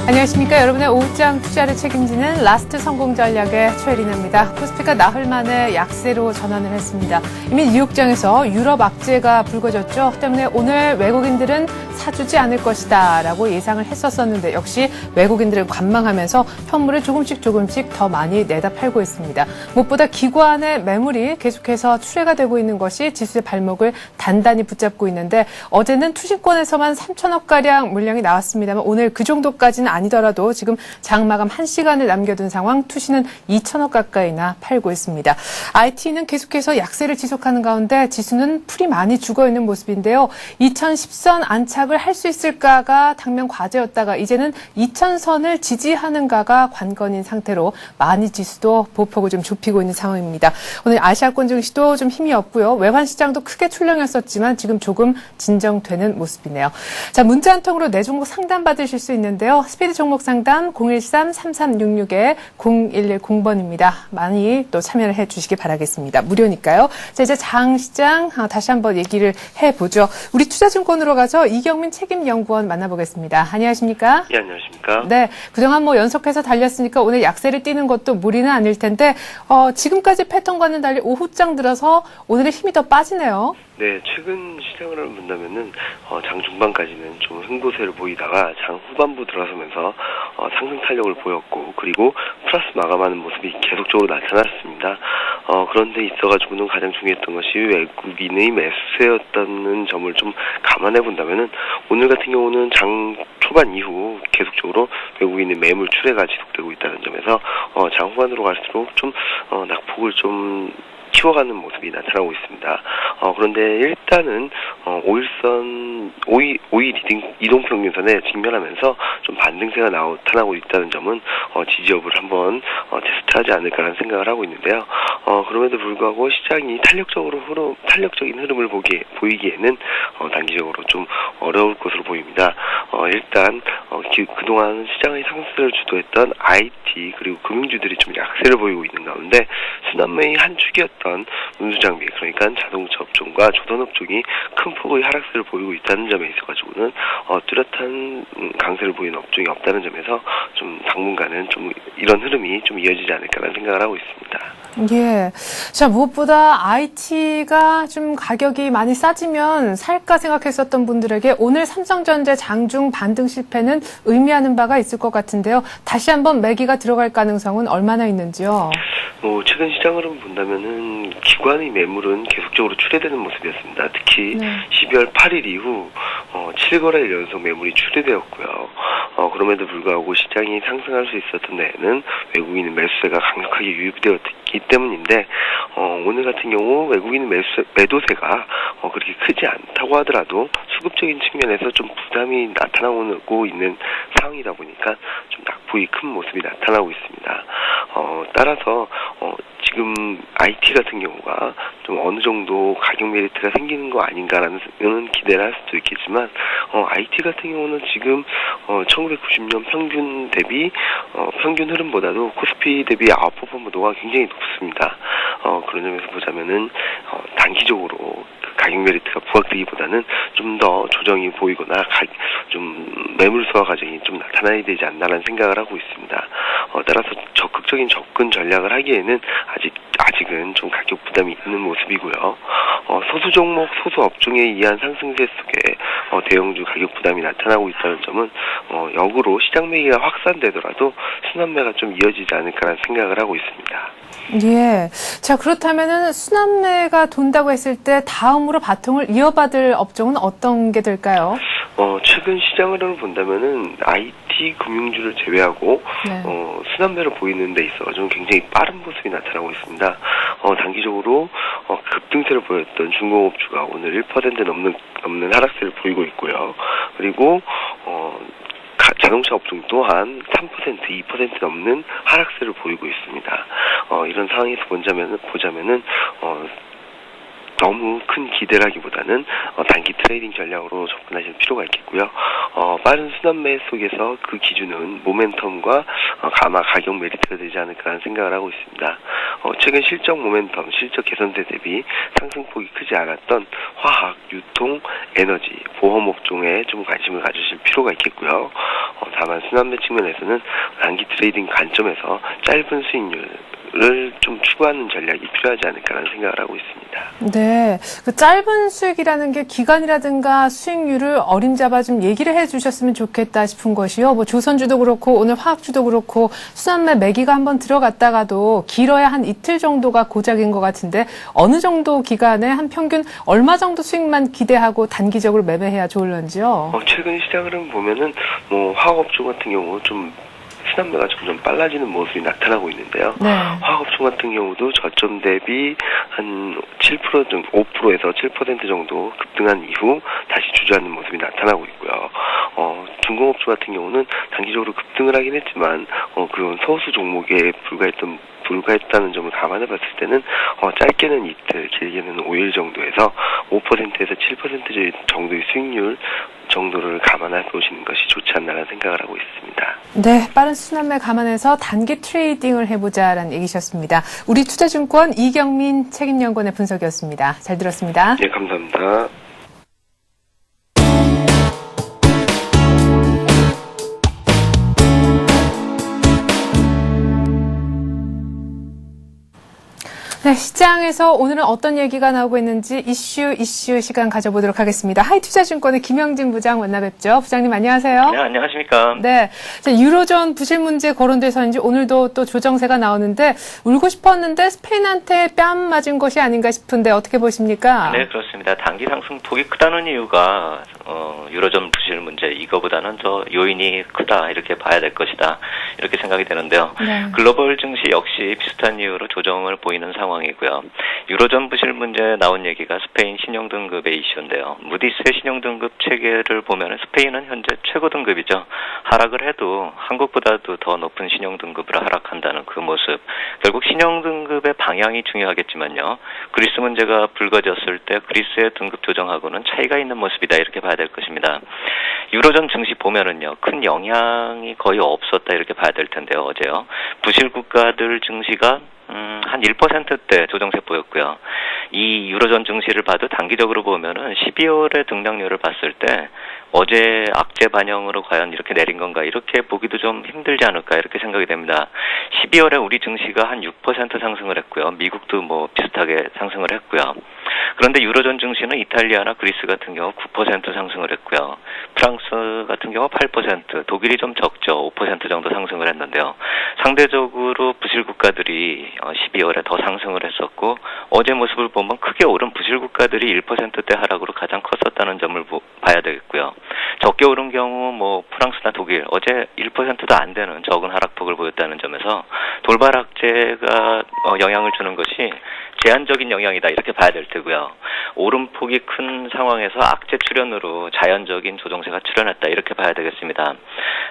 안녕하십니까. 여러분의 오후장 투자를 책임지는 라스트 성공 전략의 최혜린입니다. 코스피가 나흘 만에 약세로 전환을 했습니다. 이미 뉴욕장에서 유럽 악재가 불거졌죠. 때문에 오늘 외국인들은 사주지 않을 것이다 라고 예상을 했었었는데 역시 외국인들은 관망하면서 현물을 조금씩 더 많이 내다 팔고 있습니다. 무엇보다 기관의 매물이 계속해서 출회가 되고 있는 것이 지수의 발목을 단단히 붙잡고 있는데 어제는 투신권에서만 3천억가량 물량이 나왔습니다만 오늘 그 정도까지는 아니더라도 지금 장마감 1시간을 남겨둔 상황, 투시는 2천억 가까이나 팔고 있습니다. IT는 계속해서 약세를 지속하는 가운데 지수는 풀이 많이 죽어있는 모습인데요. 2010선 안착을 할 수 있을까가 당면 과제였다가 이제는 2000선을 지지하는가가 관건인 상태로 많이 지수도 보폭을 좀 좁히고 있는 상황입니다. 오늘 아시아권 증시도 좀 힘이 없고요. 외환 시장도 크게 출렁였었지만 지금 조금 진정되는 모습이네요. 자, 문자 한 통으로 네 종목 상담 받으실 수 있는데요. 스피드 종목 상담 013-3366-0110번입니다. 많이 또 참여를 해주시기 바라겠습니다. 무료니까요. 자, 이제 장시장 다시 한번 얘기를 해보죠. 우리 투자증권으로 가서 이경민 책임연구원 만나보겠습니다. 안녕하십니까? 네, 안녕하십니까? 네, 그동안 연속해서 달렸으니까 오늘 약세를 띄는 것도 무리는 아닐 텐데 지금까지 패턴과는 달리 오후장 들어서 오늘의 힘이 더 빠지네요. 네, 최근 시장을 본다면은 장 중반까지는 좀 흥보세를 보이다가 장 후반부 들어서면서 상승 탄력을 보였고 그리고 플러스 마감하는 모습이 계속적으로 나타났습니다. 그런데 있어가지고는 가장 중요했던 것이 외국인의 매수세였다는 점을 좀 감안해 본다면은 오늘 같은 경우는 장 초반 이후 계속적으로 외국인의 매물 출회가 지속되고 있다는 점에서 장 후반으로 갈수록 좀 낙폭을 좀 키워가는 모습이 나타나고 있습니다. 그런데 일단은 5일 이동평균선에 직면하면서 좀 반등세가 나타나고 있다는 점은 지지여부를 한번 테스트하지 않을까라는 생각을 하고 있는데요. 그럼에도 불구하고 시장이 탄력적인 흐름을 보이기에는 단기적으로 좀 어려울 것으로 보입니다. 일단 그동안 시장의 상승세를 주도했던 IT 그리고 금융주들이 좀 약세를 보이고 있는 가운데 순환매의 한 축이었던 운수장비 그러니까 자동차 업종과 조선업종이 큰 폭의 하락세를 보이고 있다는 점에 있어가지고는 뚜렷한 강세를 보이는 업종이 없다는 점에서 좀 당분간은 좀 이런 흐름이 좀 이어지지 않을까라는 생각을 하고 있습니다. 예. 자, 무엇보다 IT가 좀 가격이 많이 싸지면 살까 생각했었던 분들에게 오늘 삼성전자 장중 반등 실패는 의미하는 바가 있을 것 같은데요. 다시 한번 매기가 들어갈 가능성은 얼마나 있는지요? 최근 시장을 본다면은 기관의 매물은 계속적으로 출회되는 모습이었습니다. 특히 12월 8일 이후 7거래일 연속 매물이 출회되었고요. 그럼에도 불구하고 시장이 상승할 수 있었던 데에는 외국인 매수세가 강력하게 유입되었기 때문인데 오늘 같은 경우 외국인 매도세가 그렇게 크지 않다고 하더라도 수급적인 측면에서 좀 부담이 나타나고 있는 상황이다 보니까 좀 낙폭이 큰 모습이 나타나고 있습니다. 따라서 지금 IT 같은 경우가 좀 어느 정도 가격 메리트가 생기는 거 아닌가라는 기대를 할 수도 있겠지만 IT 같은 경우는 지금 1990년 평균 대비 평균 흐름보다도 코스피 대비 아웃퍼포먼스가 굉장히 높습니다. 그런 점에서 보자면은 단기적으로 가격 메리트가 부각되기보다는 좀 더 조정이 보이거나 좀 매물 소화 과정이 좀 나타나야 되지 않나라는 생각을 하고 있습니다. 따라서 적극적인 접근 전략을 하기에는 아직은 좀 가격 부담이 있는 모습이고요. 소수 종목, 소수 업종에 의한 상승세 속에 대형주 가격 부담이 나타나고 있다는 점은 역으로 시장 매기가 확산되더라도 순환매가 좀 이어지지 않을까라는 생각을 하고 있습니다. 예. 자, 그렇다면은 순환매가 돈다고 했을 때 다음으로 바통을 이어받을 업종은 어떤 게 될까요? 최근 시장을 본다면은 IT 금융주를 제외하고 순환매를 보이는 데 있어 좀 굉장히 빠른 모습이 나타나고 있습니다. 단기적으로 급등세를 보였던 중공업주가 오늘 1% 넘는 하락세를 보이고 있고요. 그리고 자동차 업종 또한 3%, 2% 넘는 하락세를 보이고 있습니다. 이런 상황에서 보자면은 너무 큰 기대라기보다는 단기 트레이딩 전략으로 접근하실 필요가 있겠고요. 빠른 순환매 속에서 그 기준은 모멘텀과 아마 가격 메리트가 되지 않을까 하는 생각을 하고 있습니다. 최근 실적 모멘텀, 실적 개선세 대비 상승폭이 크지 않았던 화학, 유통, 에너지, 보험 업종에 좀 관심을 가지실 필요가 있겠고요. 다만 순환매 측면에서는 단기 트레이딩 관점에서 짧은 수익률을 좀 추구하는 전략이 필요하지 않을까라는 생각을 하고 있습니다. 네, 그 짧은 수익이라는 게 기간이라든가 수익률을 어림잡아 좀 얘기를 해주셨으면 좋겠다 싶은 것이요. 뭐 조선주도 그렇고 오늘 화학주도 그렇고 순환매 매기가 한번 들어갔다가도 길어야 한 이틀 정도가 고작인 것 같은데 어느 정도 기간에 한 평균 얼마 정도 수익만 기대하고 단기적으로 매매해야 좋을런지요? 최근 시장 흐름 보면은 뭐 화학업종 같은 경우 좀 순환매가 점점 빨라지는 모습이 나타나고 있는데요. 네. 화학업종 같은 경우도 저점 대비 한 7% 정도, 5%에서 7% 정도 급등한 이후 다시 주저하는 모습이 나타나고 있고요. 중공업종 같은 경우는 단기적으로 급등을 하긴 했지만 그건 소수 종목에 불과했다는 점을 감안해 봤을 때는 짧게는 이틀, 길게는 5일 정도에서 5%에서 7% 정도의 수익률 정도를 감안해 보시는 것이 좋지 않나라는 생각을 하고 있습니다. 네, 빠른 순환매 감안해서 단기 트레이딩을 해보자라는 얘기셨습니다. 우리투자증권 이경민 책임연구원의 분석이었습니다. 잘 들었습니다. 네, 감사합니다. 네, 시장에서 오늘은 어떤 얘기가 나오고 있는지 이슈 시간 가져보도록 하겠습니다. 하이투자증권의 김영진 부장 만나뵙죠. 부장님 안녕하세요. 네, 안녕하십니까. 네, 유로존 부실 문제 거론돼서인지 오늘도 또 조정세가 나오는데 울고 싶었는데 스페인한테 뺨 맞은 것이 아닌가 싶은데 어떻게 보십니까? 네, 그렇습니다. 단기 상승폭이 크다는 이유가 유로존 부실 문제 이거보다는 더 요인이 크다 이렇게 봐야 될 것이다 이렇게 생각이 되는데요. 네. 글로벌 증시 역시 비슷한 이유로 조정을 보이는 상황이고요. 유로존 부실 문제 나온 얘기가 스페인 신용등급의 이슈인데요. 무디스의 신용등급 체계를 보면 스페인은 현재 최고 등급이죠. 하락을 해도 한국보다도 더 높은 신용등급으로 하락한다는 그 모습. 결국 신용등급의 방향이 중요하겠지만요. 그리스 문제가 불거졌을 때 그리스의 등급 조정하고는 차이가 있는 모습이다 이렇게 봐야 될 것입니다. 유로존 증시 보면은요, 큰 영향이 거의 없었다 이렇게 봐야 될 텐데요, 어제요. 부실 국가들 증시가 한 1%대 조정세 보였고요. 이 유로존 증시를 봐도 단기적으로 보면은 12월의 등락률을 봤을 때 어제 악재 반영으로 과연 이렇게 내린 건가 이렇게 보기도 좀 힘들지 않을까 이렇게 생각이 됩니다. 12월에 우리 증시가 한 6% 상승을 했고요. 미국도 뭐 비슷하게 상승을 했고요. 그런데 유로존 증시는 이탈리아나 그리스 같은 경우 9% 상승을 했고요. 프랑스 같은 경우 8%, 독일이 좀 적죠. 5% 정도 상승을 했는데요. 상대적으로 부실 국가들이 12월에 더 상승을 했었고 어제 모습을 보면 크게 오른 부실 국가들이 1%대 하락으로 가장 컸었다는 점을 봐야 되겠고요. 적게 오른 경우 뭐 프랑스나 독일 어제 1%도 안 되는 적은 하락폭을 보였다는 점에서 돌발 악재가 영향을 주는 것이 제한적인 영향이다 이렇게 봐야 될 테고요. 오름폭이 큰 상황에서 악재 출현으로 자연적인 조정세가 출현했다 이렇게 봐야 되겠습니다.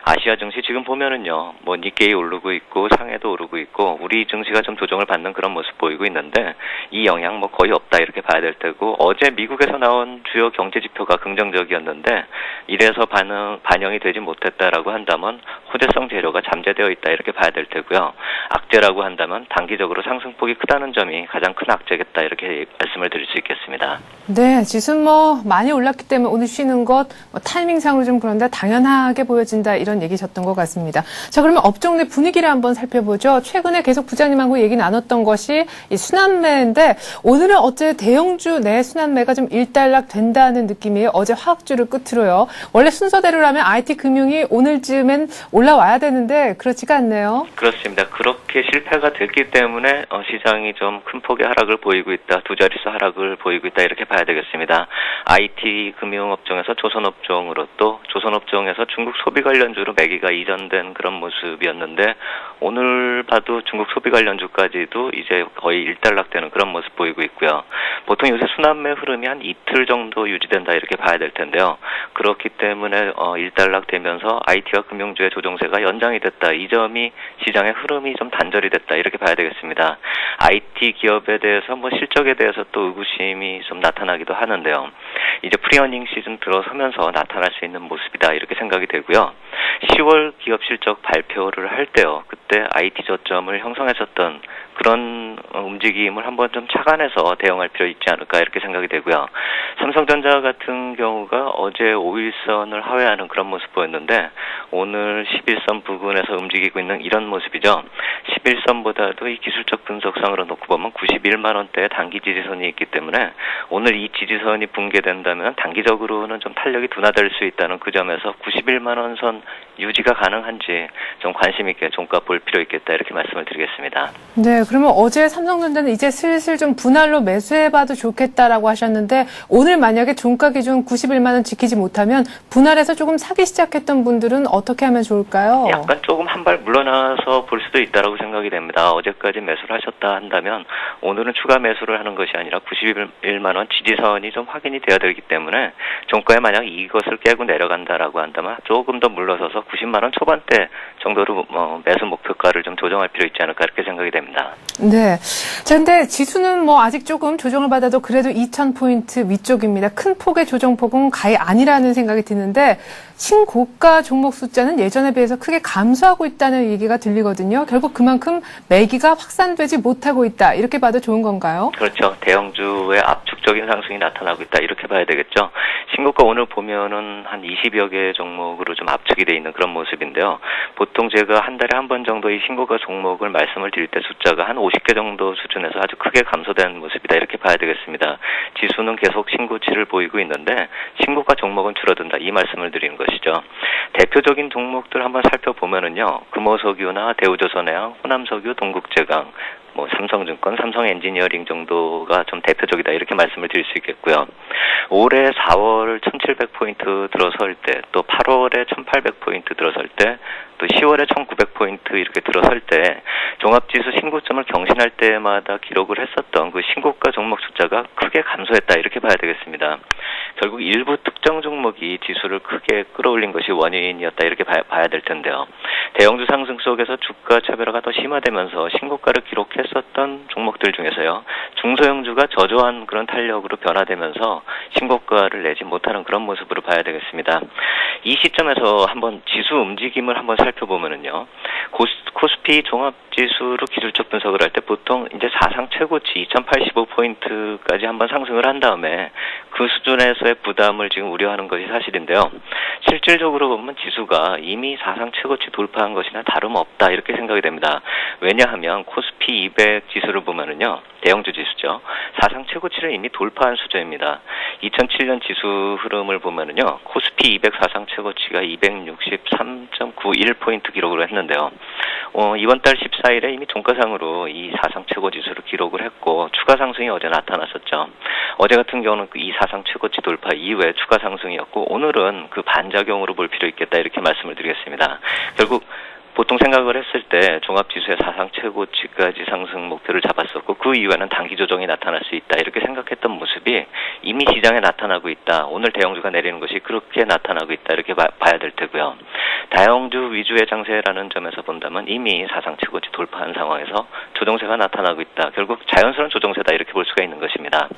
아시아 증시 지금 보면은요, 뭐 니케이 오르고 있고 상해도 오르고 있고 우리 증시가 좀 조정을 받는 그런 모습 보이고 있는데 이 영향 뭐 거의 없다 이렇게 봐야 될 테고 어제 미국에서 나온 주요 경제 지표가 긍정적이었는데 이래서 반영이 되지 못했다라고 한다면 호재성 재료가 잠재되어 있다 이렇게 봐야 될 테고요. 악재라고 한다면 단기적으로 상승폭이 크다는 점이 가장 큰 악재겠다 이렇게 말씀을 드릴 수 있겠습니다. 네, 지수는 뭐 많이 올랐기 때문에 오늘 쉬는 것 타이밍상으로 좀 그런데 당연하게 보여진다 이런 얘기셨던 것 같습니다. 자, 그러면 업종 내 분위기를 한번 살펴보죠. 최근에 계속 부장님하고 얘기 나눴던 것이 이 순환매인데 오늘은 어째 대형주 내 순환매가 좀 일단락 된다는 느낌이에요. 어제 화학주를 끝으로요. 원래 순서대로라면 IT 금융이 오늘쯤엔 올라와야 되는데 그렇지가 않네요. 그렇습니다. 그렇게 실패가 됐기 때문에 시장이 좀 큰 폭의 하락을 보이고 있다. 두 자릿수 하락을 보이고 있다. 이렇게 봐야 되겠습니다. IT 금융업종에서 조선업종으로 또 조선업종에서 중국 소비 관련주로 매기가 이전된 그런 모습이었는데 오늘 봐도 중국 소비 관련주까지도 이제 거의 일단락되는 그런 모습 보이고 있고요. 보통 요새 순환매 흐름이 한 이틀 정도 유지된다 이렇게 봐야 될 텐데요. 그렇기 때문에 일단락되면서 IT와 금융주의 조정세가 연장이 됐다. 이 점이 시장의 흐름이 좀 단절이 됐다. 이렇게 봐야 되겠습니다. IT 기업에 대해서 뭐 실적에 대해서 또 의구심이 좀 나타나기도 하는데요. 이제 프리어닝 시즌 들어서면서 나타날 수 있는 모습이다 이렇게 생각이 되고요. 10월 기업 실적 발표를 할 때요. 그때 IT 저점을 형성했었던 그런 움직임을 한번 좀 착안해서 대응할 필요 있지 않을까 이렇게 생각이 되고요. 삼성전자 같은 경우가 어제 5일선을 하회하는 그런 모습 보였는데 오늘 11선 부근에서 움직이고 있는 이런 모습이죠. 11선보다도 이 기술적 분석상으로 놓고 보면 91만 원대의 단기 지지선이 있기 때문에 오늘 이 지지선이 붕괴된다면 단기적으로는 좀 탄력이 둔화될 수 있다는 그 점에서 91만 원 선 유지가 가능한지 좀 관심 있게 종가 볼 필요 있겠다 이렇게 말씀을 드리겠습니다. 네, 그러면 어제 삼성전자는 이제 슬슬 좀 분할로 매수해봐도 좋겠다라고 하셨는데 오늘 만약에 종가 기준 91만 원 지키지 못하면 분할해서 조금 사기 시작했던 분들은 어떻게 하면 좋을까요? 약간 조금 한 발 물러나서 볼 수도 있다라고 생각이 됩니다. 어제까지 매수를 하셨다 한다면 오늘은 추가 매수를 하는 것이 아니라 91만 원 지지선이 좀 확인이 되어야 되기 때문에 종가에 만약 이것을 깨고 내려간다라고 한다면 조금 더 물러서서 90만 원 초반대 정도로 매수 목표가를 좀 조정할 필요 있지 않을까 이렇게 생각이 됩니다. 네. 자, 근데 지수는 뭐 아직 조금 조정을 받아도 그래도 2,000포인트 위쪽입니다. 큰 폭의 조정폭은 가히 아니라는 생각이 드는데 신고가 종목 숫자는 예전에 비해서 크게 감소하고 있다는 얘기가 들리거든요. 결국 그만큼 매기가 확산되지 못하고 있다. 이렇게 봐도 좋은 건가요? 그렇죠. 대형주의 압축적인 상승이 나타나고 있다. 이렇게 봐야 되겠죠. 신고가 오늘 보면은 한 20여 개 종목으로 좀 압축이 돼 있는 그런 모습인데요. 보통 제가 한 달에 한 번 정도 이 신고가 종목을 말씀을 드릴 때 숫자가 한 50개 정도 수준에서 아주 크게 감소된 모습이다. 이렇게 봐야 되겠습니다. 지수는 계속 신고치를 보이고 있는데 신고가 종목은 줄어든다. 이 말씀을 드리는 것이죠. 대표적인 종목들 한번 살펴보면은요. 금호석유나 대우조선해양, 호남석유, 동국제강, 삼성증권, 삼성엔지니어링 정도가 좀 대표적이다 이렇게 말씀을 드릴 수 있겠고요. 올해 4월 1700포인트 들어설 때, 또 8월에 1800포인트 들어설 때, 또 10월에 1900포인트 이렇게 들어설 때 종합지수 신고점을 경신할 때마다 기록을 했었던 그 신고가 종목 숫자가 크게 감소했다 이렇게 봐야 되겠습니다. 결국 일부 특정 종목이 지수를 크게 끌어올린 것이 원인이었다 이렇게 봐야 될 텐데요. 대형주 상승 속에서 주가 차별화가 더 심화되면서 신고가를 기록했었던 종목들 중에서요. 중소형주가 저조한 그런 탄력으로 변화되면서 신고가를 내지 못하는 그런 모습으로 봐야 되겠습니다. 이 시점에서 한번 지수 움직임을 한번 살펴보면은요. 코스피 종합지수로 기술적 분석을 할 때 보통 이제 사상 최고치 2085포인트까지 한번 상승을 한 다음에 그 수준에서의 부담을 지금 우려하는 것이 사실인데요. 실질적으로 보면 지수가 이미 사상 최고치 돌파한 것이나 다름없다 이렇게 생각이 됩니다. 왜냐하면 코스피 200 지수를 보면은요. 대형주 지수죠. 사상 최고치를 이미 돌파한 수준입니다. 2007년 지수 흐름을 보면은요. 코스피 200 사상 최고치가 263.91포인트 기록을 했는데요. 이번 달 14일에 이미 종가상으로 이 사상 최고 지수를 기록을 했고 추가 상승이 어제 나타났었죠. 어제 같은 경우는 이 사상 최고치 돌파 이후에 추가 상승이었고 오늘은 그 반작용으로 볼 필요 있겠다 이렇게 말씀을 드리겠습니다. 결국 보통 생각을 했을 때 종합지수의 사상 최고치까지 상승 목표를 잡았었고 그 이후에는 단기 조정이 나타날 수 있다 이렇게 생각했던 모습이 이미 시장에 나타나고 있다. 오늘 대형주가 내리는 것이 그렇게 나타나고 있다 이렇게 봐야 될 테고요. 다형주 위주의 장세라는 점에서 본다면 이미 사상 최고치 돌파한 상황에서 조정세가 나타나고 있다. 결국 자연스러운 조정세다 이렇게 볼 수가 있는 것입니다.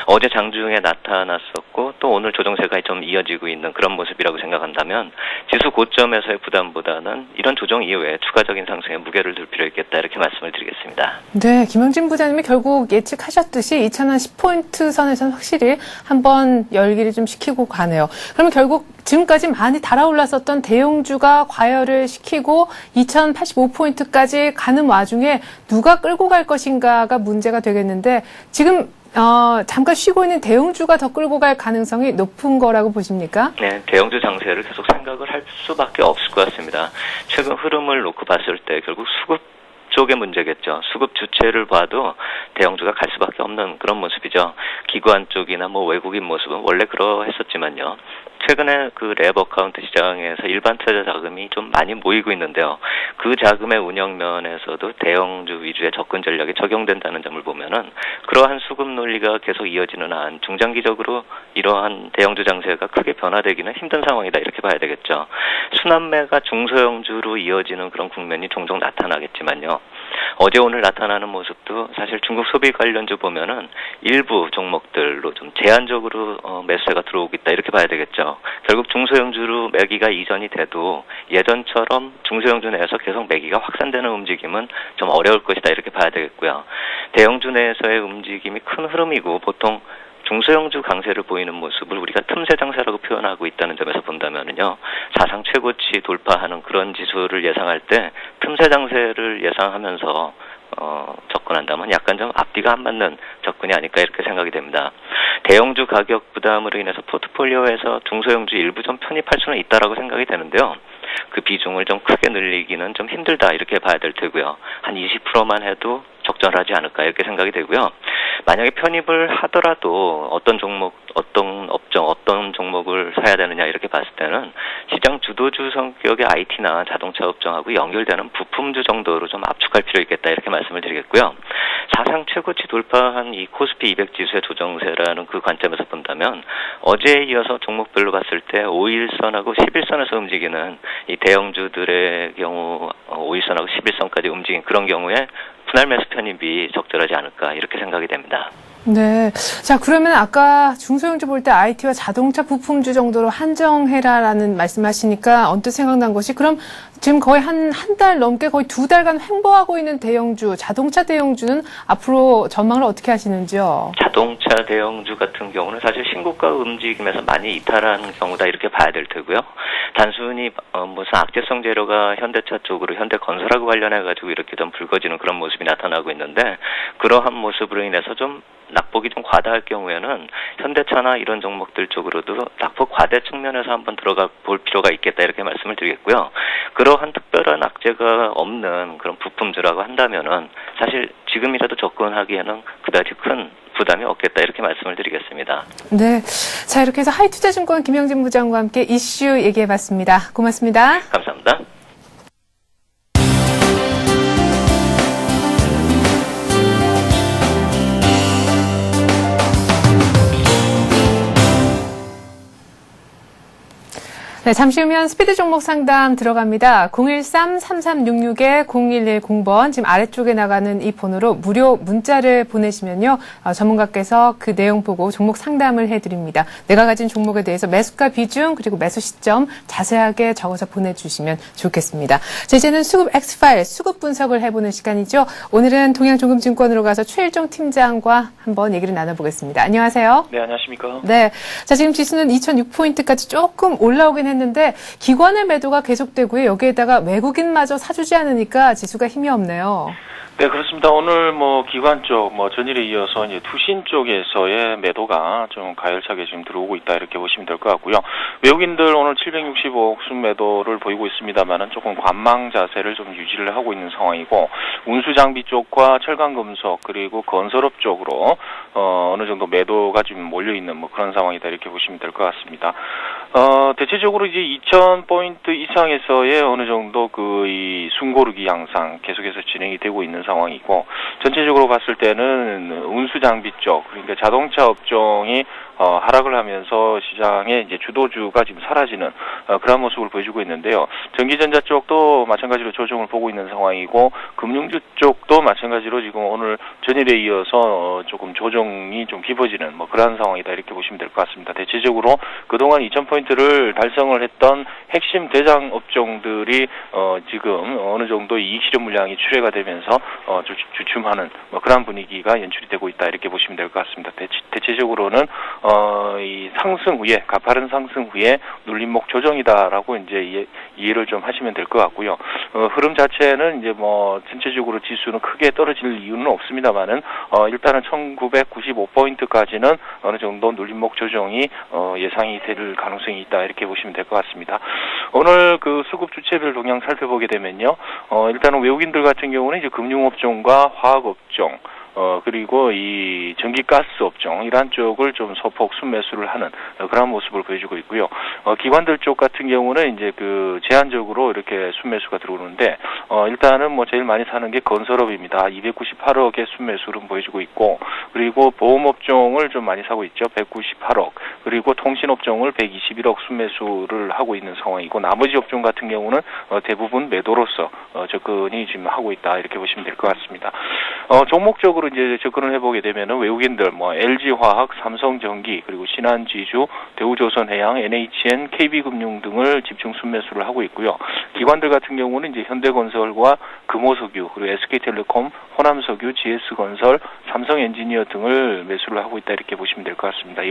어제 장중에 나타났었고 또 오늘 조정세가 좀 이어지고 있는 그런 모습이라고 생각한다면 지수 고점에서의 부담보다는 이런 조정 이후에 추가적인 상승에 무게를 둘 필요 있겠다 이렇게 말씀을 드리겠습니다. 네, 김영진 부장님이 결국 예측하셨듯이 2,000원 10포인트 선에서는 확실히 한번 열기를 좀 시키고 가네요. 그러면 결국 지금까지 많이 달아올랐었던 대형주가 과열을 시키고 2,085포인트까지 가는 와중에 누가 끌고 갈 것인가가 문제가 되겠는데 지금 잠깐 쉬고 있는 대형주가 더 끌고 갈 가능성이 높은 거라고 보십니까? 네, 대형주 장세를 계속 생각을 할 수밖에 없을 것 같습니다. 최근 흐름을 놓고 봤을 때 결국 수급 쪽의 문제겠죠. 수급 주체를 봐도 대형주가 갈 수밖에 없는 그런 모습이죠. 기관 쪽이나 외국인 모습은 원래 그러했었지만요. 최근에 그 랩 어카운트 시장에서 일반 투자 자금이 좀 많이 모이고 있는데요. 그 자금의 운영 면에서도 대형주 위주의 접근 전략이 적용된다는 점을 보면은 그러한 수급 논리가 계속 이어지는 한 중장기적으로 이러한 대형주 장세가 크게 변화되기는 힘든 상황이다 이렇게 봐야 되겠죠. 순환매가 중소형주로 이어지는 그런 국면이 종종 나타나겠지만요. 어제 오늘 나타나는 모습도 사실 중국 소비 관련주 보면은 일부 종목들로 좀 제한적으로 매수세가 들어오고 있다 이렇게 봐야 되겠죠. 결국 중소형주로 매기가 이전이 돼도 예전처럼 중소형주 내에서 계속 매기가 확산되는 움직임은 좀 어려울 것이다 이렇게 봐야 되겠고요. 대형주 내에서의 움직임이 큰 흐름이고 보통 중소형주 강세를 보이는 모습을 우리가 틈새 장세라고 표현하고 있다는 점에서 본다면은요, 사상 최고치 돌파하는 그런 지수를 예상할 때 틈새 장세를 예상하면서 접근한다면 약간 좀 앞뒤가 안 맞는 접근이 아닐까 이렇게 생각이 됩니다. 대형주 가격 부담으로 인해서 포트폴리오에서 중소형주 일부 좀 편입할 수는 있다라고 생각이 되는데요. 그 비중을 좀 크게 늘리기는 좀 힘들다 이렇게 봐야 될 테고요. 한 20%만 해도 적절하지 않을까 이렇게 생각이 되고요. 만약에 편입을 하더라도 어떤 종목, 어떤 업종, 어떤 종목을 사야 되느냐 이렇게 봤을 때는 시장 주도주 성격의 IT나 자동차 업종하고 연결되는 부품주 정도로 좀 압축할 필요 있겠다 이렇게 말씀을 드리겠고요. 사상 최고치 돌파한 이 코스피 200 지수의 조정세라는 그 관점에서 본다면 어제에 이어서 종목별로 봤을 때 5일선하고 11선에서 움직이는 이 대형주들의 경우 5일선하고 11선까지 움직인 그런 경우에 분할 매수 편입이 적절하지 않을까 이렇게 생각이 됩니다. 네. 자, 그러면 아까 중소형주 볼 때 IT와 자동차 부품주 정도로 한정해라라는 말씀하시니까 언뜻 생각난 것이 그럼 지금 거의 한 달 넘게 거의 2달간 횡보하고 있는 대형주, 자동차 대형주는 앞으로 전망을 어떻게 하시는지요? 자동차 대형주 같은 경우는 사실 신고가 움직임에서 많이 이탈한 경우다 이렇게 봐야 될 테고요. 단순히 무슨 악재성 재료가 현대차 쪽으로 현대건설하고 관련해가지고 이렇게 좀 붉어지는 그런 모습이 나타나고 있는데 그러한 모습으로 인해서 좀 낙폭이 좀 과다할 경우에는 현대차나 이런 종목들 쪽으로도 낙폭 과대 측면에서 한번 들어가 볼 필요가 있겠다 이렇게 말씀을 드리겠고요. 그러한 특별한 악재가 없는 그런 부품주라고 한다면은 사실 지금이라도 접근하기에는 그다지 큰 부담이 없겠다 이렇게 말씀을 드리겠습니다. 네. 자, 이렇게 해서 하이투자증권 김영진 부장과 함께 이슈 얘기해봤습니다. 고맙습니다. 감사합니다. 네, 잠시 후면 스피드 종목 상담 들어갑니다. 013-3366-0110번 지금 아래쪽에 나가는 이 번호로 무료 문자를 보내시면요. 전문가께서 그 내용 보고 종목 상담을 해드립니다. 내가 가진 종목에 대해서 매수가 비중 그리고 매수 시점 자세하게 적어서 보내주시면 좋겠습니다. 자, 이제는 수급 X파일, 수급 분석을 해보는 시간이죠. 오늘은 동양종금증권으로 가서 최일종 팀장과 한번 얘기를 나눠보겠습니다. 안녕하세요. 네, 안녕하십니까. 네. 자, 지금 지수는 2006포인트까지 조금 올라오긴 했는데 기관의 매도가 계속되고요. 여기에다가 외국인마저 사주지 않으니까 지수가 힘이 없네요. 네, 그렇습니다. 오늘 기관 쪽, 전일에 이어서 이제 투신 쪽에서의 매도가 좀 가열차게 지금 들어오고 있다 이렇게 보시면 될 것 같고요. 외국인들 오늘 765억 순매도를 보이고 있습니다만은 조금 관망 자세를 좀 유지를 하고 있는 상황이고 운수장비 쪽과 철강금속 그리고 건설업 쪽으로 어느 정도 매도가 지금 몰려 있는 그런 상황이다 이렇게 보시면 될 것 같습니다. 대체적으로 이제 2,000포인트 이상에서의 어느 정도 이 숨고르기 양상 계속해서 진행이 되고 있는 상황이고 전체적으로 봤을 때는 운수 장비 쪽 그러니까 자동차 업종이 하락을 하면서 시장의 이제 주도주가 지금 사라지는 그런 모습을 보여주고 있는데요. 전기전자 쪽도 마찬가지로 조정을 보고 있는 상황이고 금융주 쪽도 마찬가지로 지금 오늘 전일에 이어서 조금 조정이 좀 깊어지는 그런 상황이다 이렇게 보시면 될 것 같습니다. 대체적으로 그동안 2,000포인트를 달성을 했던 핵심 대장 업종들이 지금 어느 정도 이익 실현 물량이 출회가 되면서 주춤하는 그런 분위기가 연출이 되고 있다 이렇게 보시면 될 것 같습니다. 대체적으로는 이 상승 후에 가파른 상승 후에 눌림목 조정이다라고 이제 이해를 좀 하시면 될 것 같고요. 흐름 자체는 이제 전체적으로 지수는 크게 떨어질 이유는 없습니다만은 일단은 1995포인트까지는 어느 정도 눌림목 조정이 예상이 될 가능성이 있다 이렇게 보시면 될 것 같습니다. 오늘 그 수급 주체별 동향 살펴보게 되면요. 일단은 외국인들 같은 경우는 이제 금융업종과 화학업종 그리고 이 전기가스 업종 이러한 쪽을 좀 소폭 순매수를 하는 그런 모습을 보여주고 있고요. 기관들 쪽 같은 경우는 이제 제한적으로 이렇게 순매수가 들어오는데 일단은 뭐 제일 많이 사는 게 건설업입니다. 298억의 순매수를 보여주고 있고, 그리고 보험업종을 좀 많이 사고 있죠. 198억. 그리고 통신업종을 121억 순매수를 하고 있는 상황이고, 나머지 업종 같은 경우는 대부분 매도로서 접근이 지금 하고 있다 이렇게 보시면 될 것 같습니다. 종목적으로 이제 접근을 해보게 되면은 외국인들 뭐 LG화학, 삼성전기, 그리고 신한지주, 대우조선해양, NHN, KB금융 등을 집중 순매수를 하고 있고요. 기관들 같은 경우는 이제 현대건설과 금호석유, 그리고 SK텔레콤, 호남석유, GS건설, 삼성엔지니어 등을 매수를 하고 있다 이렇게 보시면 될 것 같습니다.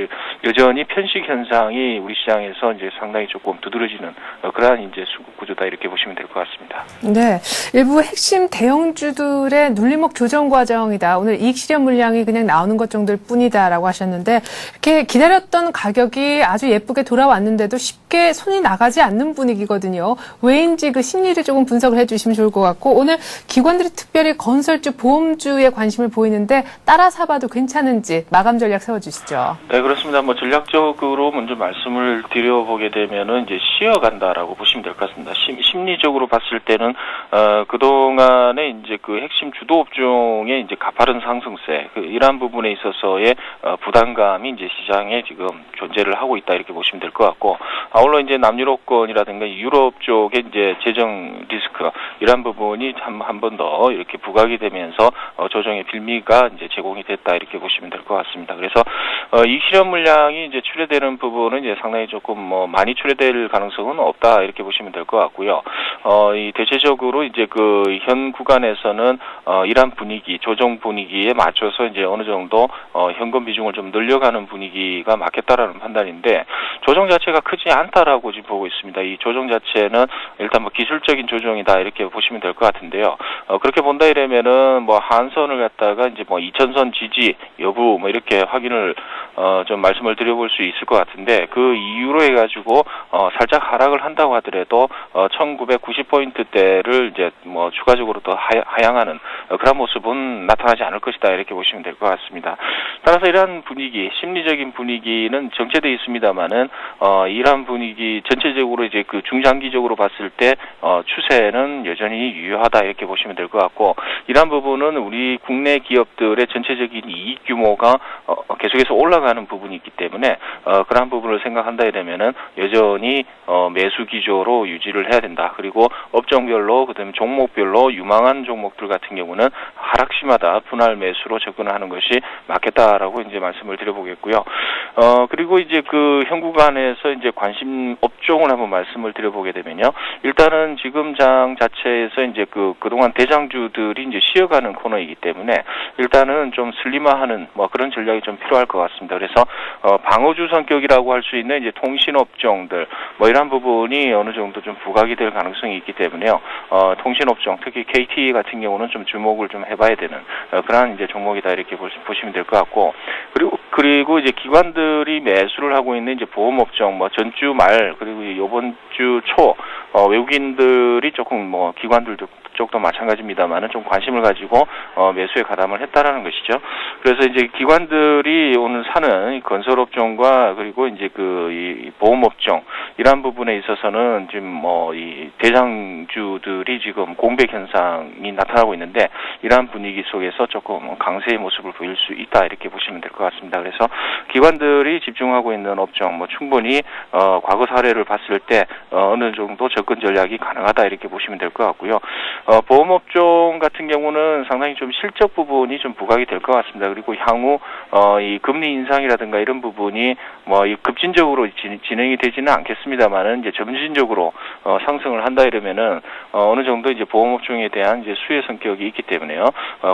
여전히 편식 현상이 우리 시장에서 이제 상당히 조금 두드러지는 그러한 이제 수급 구조다 이렇게 보시면 될 것 같습니다. 네, 일부 핵심 대형주들의 눌림목 조정 과정이다. 오늘 이익 실현 물량이 그냥 나오는 것 정도일 뿐이다라고 하셨는데, 이렇게 기다렸던 가격이 아주 예쁘게 돌아왔는데도 쉽게 손이 나가지 않는 분위기거든요. 왜인지 그 심리를 조금 분석을 해주시면 좋을 것 같고, 오늘 기관들이 특별히 건설주, 보험주에 관심을 보이는데 따라 사봐도 괜찮은지 마감 전략 세워주시죠. 네, 그렇습니다. 뭐 전략적으로 먼저 말씀을 드려보게 되면은 이제 쉬어간다라고 보시면 될 것 같습니다. 심리적으로 봤을 때는 그동안에 이제 그 핵심 주도 업종의 이제 가파른 상승세, 이러한 부분에 있어서의 부담감이 이제 시장에 지금 존재를 하고 있다 이렇게 보시면 될 것 같고, 아울러 이제 남유럽권이라든가 유럽 쪽의 이제 재정 리스크 이러한 부분이 한 번 더 이렇게 부각이 되면서 조정의 빌미가 이제 제공이 됐다 이렇게 보시면 될 것 같습니다. 그래서 이익 실현 물량이 이제 출회되는 부분은 이제 상당히 조금 뭐 많이 출회될 가능성은 없다 이렇게 보시면 될 것 같고요. 이 대체적으로 이제 그 현 구간에서는 이러한 분위기, 조정 분위기에 맞춰서 이제 어느 정도 현금 비중을 좀 늘려가는 분위기가 맞겠다라는 판단인데, 조정 자체가 크지 않다라고 지금 보고 있습니다. 이 조정 자체는 일단 뭐 기술적인 조정이다 이렇게 보시면 될 것 같은데요. 그렇게 본다 이러면은 뭐 한선을 갖다가 이제 뭐 2000선 지지 여부 뭐 이렇게 확인을 좀 말씀을 드려볼 수 있을 것 같은데, 그 이유로 해가지고 살짝 하락을 한다고 하더라도 1990포인트대를 이제 뭐 추가적으로 더 하향하는 그런 모습은 나타나지 않을 것이다 이렇게 보시면 될 것 같습니다. 따라서 이러한 분위기, 심리적인 분위기는 정체되어 있습니다만은 이러한 분위기 전체적으로 이제 그 중장기적으로 봤을 때 추세는 여전히 유효하다 이렇게 보시면 될 것 같고, 이러한 부분은 우리 국내 기업들의 전체적인 이익 규모가 계속해서 올라가는 부분이 있기 때문에 그러한 부분을 생각한다 이러면은 여전히 매수 기조로 유지를 해야 된다. 그리고 업종별로 그다음에 종목별로 유망한 종목들 같은 경우는 하락시마다 분할 매수로 접근하는 것이 맞겠다라고 이제 말씀을 드려보겠고요. 그리고 이제 그 현 구간에서 이제 관심 업종을 한번 말씀을 드려보게 되면요. 일단은 지금 장 자체에서 이제 그동안 대장주들이 이제 쉬어가는 코너이기 때문에 일단은 좀 슬림화하는 뭐 그런 전략이 좀 필요할 것 같습니다. 그래서 방어주 성격이라고 할 수 있는 이제 통신업종들 뭐 이런 부분이 어느 정도 좀 부각이 될 가능성이 있기 때문에요. 통신업종 특히 KT 같은 경우는 좀 주목을 좀 해봐야 되는 그런 이제 종목이다 이렇게 보시면 될 것 같고, 그리고 이제 기관들이 매수를 하고 있는 이제 보험업종 뭐 전주 말 그리고 이번 주 초 외국인들이 조금 뭐 기관들도 쪽도 마찬가지입니다만은 좀 관심을 가지고 매수에 가담을 했다라는 것이죠. 그래서 이제 기관들이 오늘 사는 건설업종과 그리고 이제 이 보험업종 이러한 부분에 있어서는 지금 뭐 이 대장주들이 지금 공백 현상이 나타나고 있는데, 이러한 분위기 속에서 조금 강세의 모습을 보일 수 있다 이렇게 보시면 될 것 같습니다. 그래서 기관들이 집중하고 있는 업종 뭐 충분히 과거 사례를 봤을 때 어느 정도 접근 전략이 가능하다 이렇게 보시면 될 것 같고요. 보험업종 같은 경우는 상당히 좀 실적 부분이 좀 부각이 될 것 같습니다. 그리고 향후 이 금리 인상이라든가 이런 부분이 뭐 급진적으로 진행이 되지는 않겠습니다만은 이제 점진적으로 상승을 한다 이러면은 어느 정도 이제 보험업종에 대한 이제 수혜 성격이 있기 때문에요.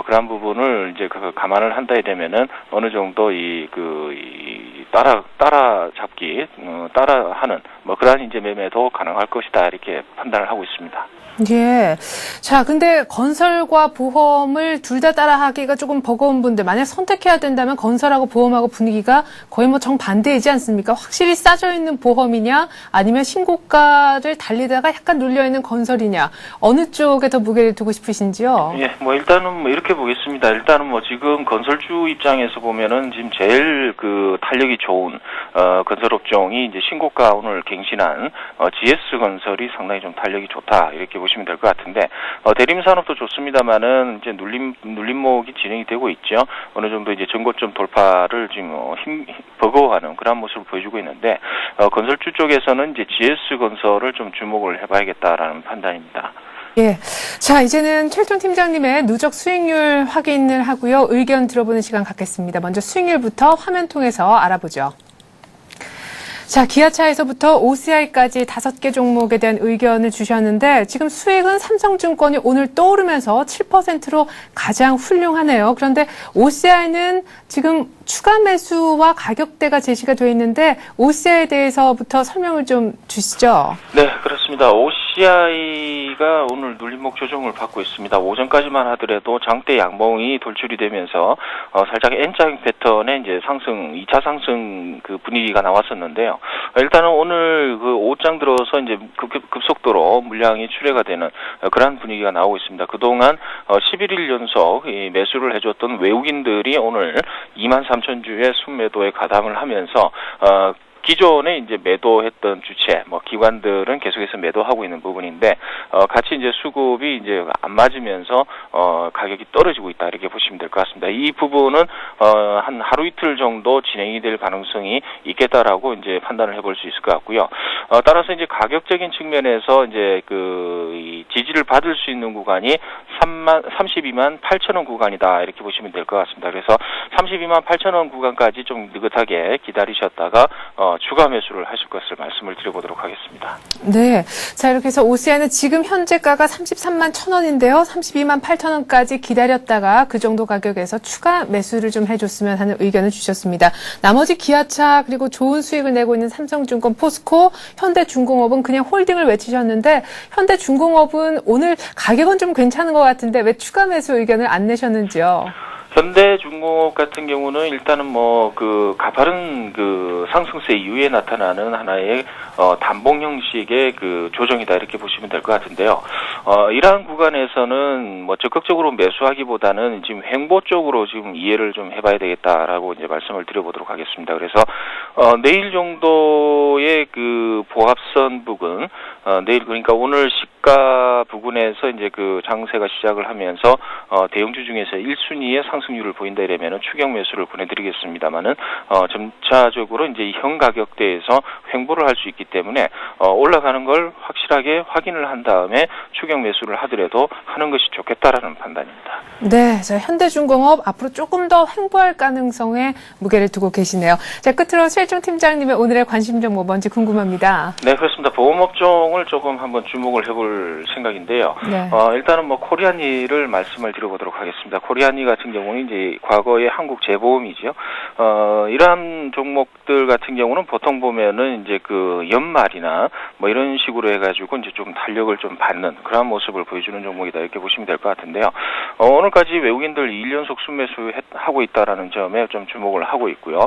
그런 부분을 이제 감안을 한다 이러면은 어느 정도 따라잡기, 따라하는 뭐 그러한 이제 매매도 가능할 것이다 이렇게 판단을 하고 있습니다. 예. 자, 근데 건설과 보험을 둘 다 따라하기가 조금 버거운 분들, 만약 선택해야 된다면 건설하고 보험하고 분위기가 거의 뭐 정반대이지 않습니까? 확실히 싸져 있는 보험이냐, 아니면 신고가를 달리다가 약간 눌려있는 건설이냐, 어느 쪽에 더 무게를 두고 싶으신지요? 예, 뭐 일단은 뭐 이렇게 보겠습니다. 일단은 뭐 지금 건설주 입장에서 보면은 지금 제일 그 탄력이 좋은 건설업종이 이제 신고가 오늘 갱신한 GS건설이 상당히 좀 탄력이 좋다 이렇게 보시면 될 것 같은데 대림산업도 좋습니다만은 이제 눌림목이 진행이 되고 있죠. 어느 정도 이제 전고점 돌파를 지금 버거워하는 그런 모습을 보여주고 있는데 건설주 쪽에서는 이제 GS건설을 좀 주목을 해봐야겠다라는 판단입니다. 예. 자, 이제는 최일종 팀장님의 누적 수익률 확인을 하고요. 의견 들어보는 시간 갖겠습니다. 먼저 수익률부터 화면 통해서 알아보죠. 자, 기아차에서부터 OCI까지 5개 종목에 대한 의견을 주셨는데 지금 수익은 삼성증권이 오늘 떠오르면서 7%로 가장 훌륭하네요. 그런데 OCI는 지금 추가 매수와 가격대가 제시가 되어 있는데 OCI에 대해서부터 설명을 좀 주시죠. 네, 그렇습니다. OCI가 오늘 눌림목 조정을 받고 있습니다. 오전까지만 하더라도 장대 양봉이 돌출이 되면서 살짝 N자 패턴의 이제 상승, 2차 상승 그 분위기가 나왔었는데요. 일단은 오늘 그 오장 들어서 이제 급속도로 물량이 출회가 되는 그런 분위기가 나오고 있습니다. 그동안 11일 연속 매수를 해줬던 외국인들이 오늘 23,000주의 순매도에 가담을 하면서 기존에 이제 매도했던 주체, 기관들은 계속해서 매도하고 있는 부분인데, 같이 이제 수급이 이제 안 맞으면서, 가격이 떨어지고 있다, 이렇게 보시면 될 것 같습니다. 이 부분은, 한 하루 이틀 정도 진행이 될 가능성이 있겠다라고 이제 판단을 해볼 수 있을 것 같고요. 따라서 이제 가격적인 측면에서 이제 이 지지를 받을 수 있는 구간이 32만 8천원 구간이다, 이렇게 보시면 될 것 같습니다. 그래서 32만 8천원 구간까지 좀 느긋하게 기다리셨다가, 추가 매수를 하실 것을 말씀을 드려보도록 하겠습니다. 네. 자, 이렇게 해서 OCI는 지금 현재가가 33만 1,000원인데요. 32만 8천원까지 기다렸다가 그 정도 가격에서 추가 매수를 좀 해줬으면 하는 의견을 주셨습니다. 나머지 기아차 그리고 좋은 수익을 내고 있는 삼성증권, 포스코, 현대중공업은 그냥 홀딩을 외치셨는데 현대중공업은 오늘 가격은 좀 괜찮은 것 같은데 왜 추가 매수 의견을 안 내셨는지요? 현대중공업 같은 경우는 일단은 그 가파른 그 상승세 이후에 나타나는 하나의 단봉 형식의 그 조정이다 이렇게 보시면 될 것 같은데요. 이러한 구간에서는 적극적으로 매수하기보다는 지금 횡보 쪽으로 지금 이해를 좀 해봐야 되겠다라고 이제 말씀을 드려보도록 하겠습니다. 그래서 내일 정도의 그 보합선 부근, 내일 그러니까 오늘 시가 부근에서 이제 그 장세가 시작을 하면서 대형주 중에서 1순위의 상승률을 보인다 이러면은 추격 매수를 보내드리겠습니다만은 점차적으로 이제 현 가격대에서 횡보를 할 수 있기 때문에 올라가는 걸 확실하게 확인을 한 다음에 추격 매수를 하더라도 하는 것이 좋겠다라는 판단입니다. 네, 자, 현대중공업 앞으로 조금 더 횡보할 가능성에 무게를 두고 계시네요. 자, 끝으로 최일종 팀장님의 오늘의 관심 종목 뭔지 궁금합니다. 네, 그렇습니다. 보험업종을 조금 한번 주목을 해볼 생각인데요. 네. 일단은 코리아니를 말씀을 드려보도록 하겠습니다. 코리아니 같은 경우는 이제 과거의 한국재보험이죠. 이러한 종목들 같은 경우는 보통 보면은 이제 그 연말이나 이런 식으로 해가지고 이제 좀 탄력을 좀 받는 그런 모습을 보여주는 종목이다 이렇게 보시면 될 것 같은데요. 오늘까지 외국인들 2연속 순매수하고 있다라는 점에 좀 주목을 하고 있고요.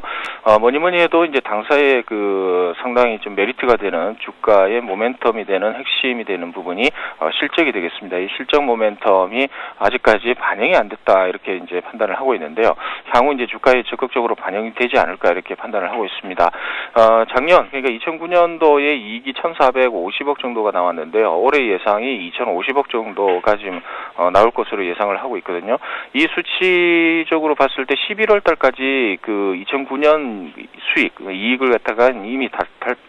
뭐니 해도 이제 당사의 그 상당히 좀 메리트가 되는 주가의 모멘텀이 되는 핵심이 되는 부분이 실적이 되겠습니다. 이 실적 모멘텀이 아직까지 반영이 안 됐다 이렇게 이제 판단을 하고 있는데요. 향후 이제 주가에 적극적으로 반영이 되지 않을까 이렇게 판단을 하고 있습니다. 작년 그러니까 2009년도에 이익이 1,450억 정도가 나왔는데요. 올해 예상이 2,050억 정도가 지금 나올 것으로 예상을 하고 있거든요. 이 수치적으로 봤을 때 11월 달까지 그 2009년 수익, 이익을 갖다가 이미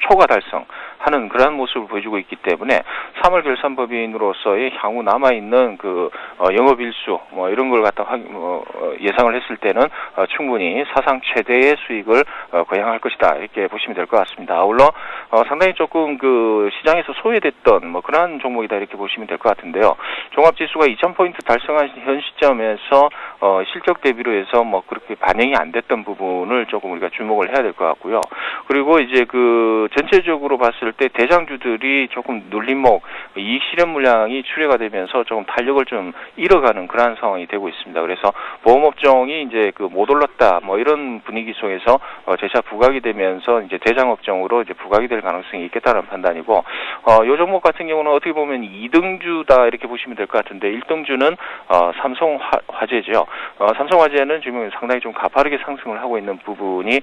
초과 달성하는 그러한 모습을 보여주고 있기 때문에 3월 결산법인으로서의 향후 남아있는 그 영업일수 이런 걸 갖다 예상을 했을 때는 충분히 사상 최대의 수익을 거행할 것이다 이렇게 보시면 될 것 같습니다. 아울러 상당히 조금 그 시장에서 소외됐던 그러한 종목이다 이렇게 보시면 될 것 같은데요. 종합지수가 2,000포인트 달성한 현 시점에서 실적 대비로 해서 그렇게 반영이 안 됐던 부분을 조금 우리가 주목을 해야 될 것 같고요. 그리고 이제 그 전체적으로 봤을 때 대장주들이 조금 눌림목 이익 실현 물량이 출회가 되면서 조금 탄력을 좀 잃어가는 그러한 상황이 되고 있습니다. 그래서 보험업종이 이제 그 못 올랐다 뭐 이런 분위기 속에서 재차 부각이 되면서 이제 대장업종으로 이제 부각이 될 가능성이 있겠다는 판단이고, 요 종목 같은 경우는 어떻게 보면 2등주다 이렇게 보시면 될 것 같은데 1등주는 삼성화재죠. 삼성화재는 지금 상당히 좀 가파르게 상승을 하고 있는 부분이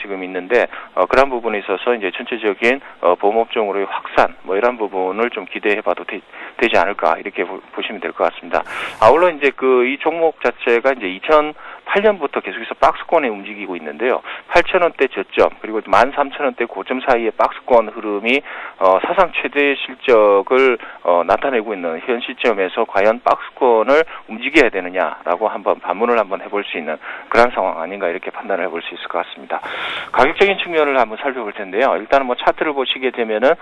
지금 있는데, 그런 부분에 있어서 이제 전체적인 보험업종으로의 확산 뭐 이런 부분을 좀 기대해봐도 되지 않을까 이렇게 보시면 될 것 같습니다. 아울러 이제 이 종목 자체가 이제 2008년부터 계속해서 박스권에 움직이고 있는데요. 8,000원대 저점 그리고 13,000원대 고점 사이의 박스권 흐름이 사상 최대 실적을 나타내고 있는 현 시점에서 과연 박스권을 움직여야 되느냐라고 한번 반문을 한번 해볼 수 있는 그런 상황 아닌가 이렇게 판단을 해볼 수 있을 것 같습니다. 가격적인 측면을 한번 살펴볼 텐데요. 일단은 뭐 차트를 보시게 되면은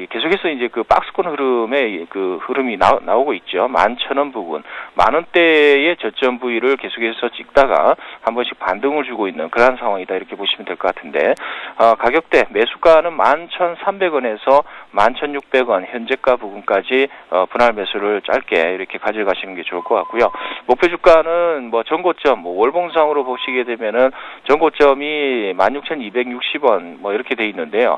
계속해서 이제 그 박스권 흐름의 그 흐름이 나오고 있죠. 11,000원 부근, 10,000원대의 저점 부위를 계속해서 찍다가 한 번씩 반등을 주고 있는 그런 상황이다 이렇게 보시면 될 것 같은데, 가격대 매수가는 11,300원에서 11,600원 현재가 부근까지 분할 매수를 짧게 이렇게 가져가시는 게 좋을 것 같고요. 목표 주가는 뭐 전고점 월봉상으로 보시게 되면은 전고점이 16,260원 뭐 이렇게 돼 있는데요.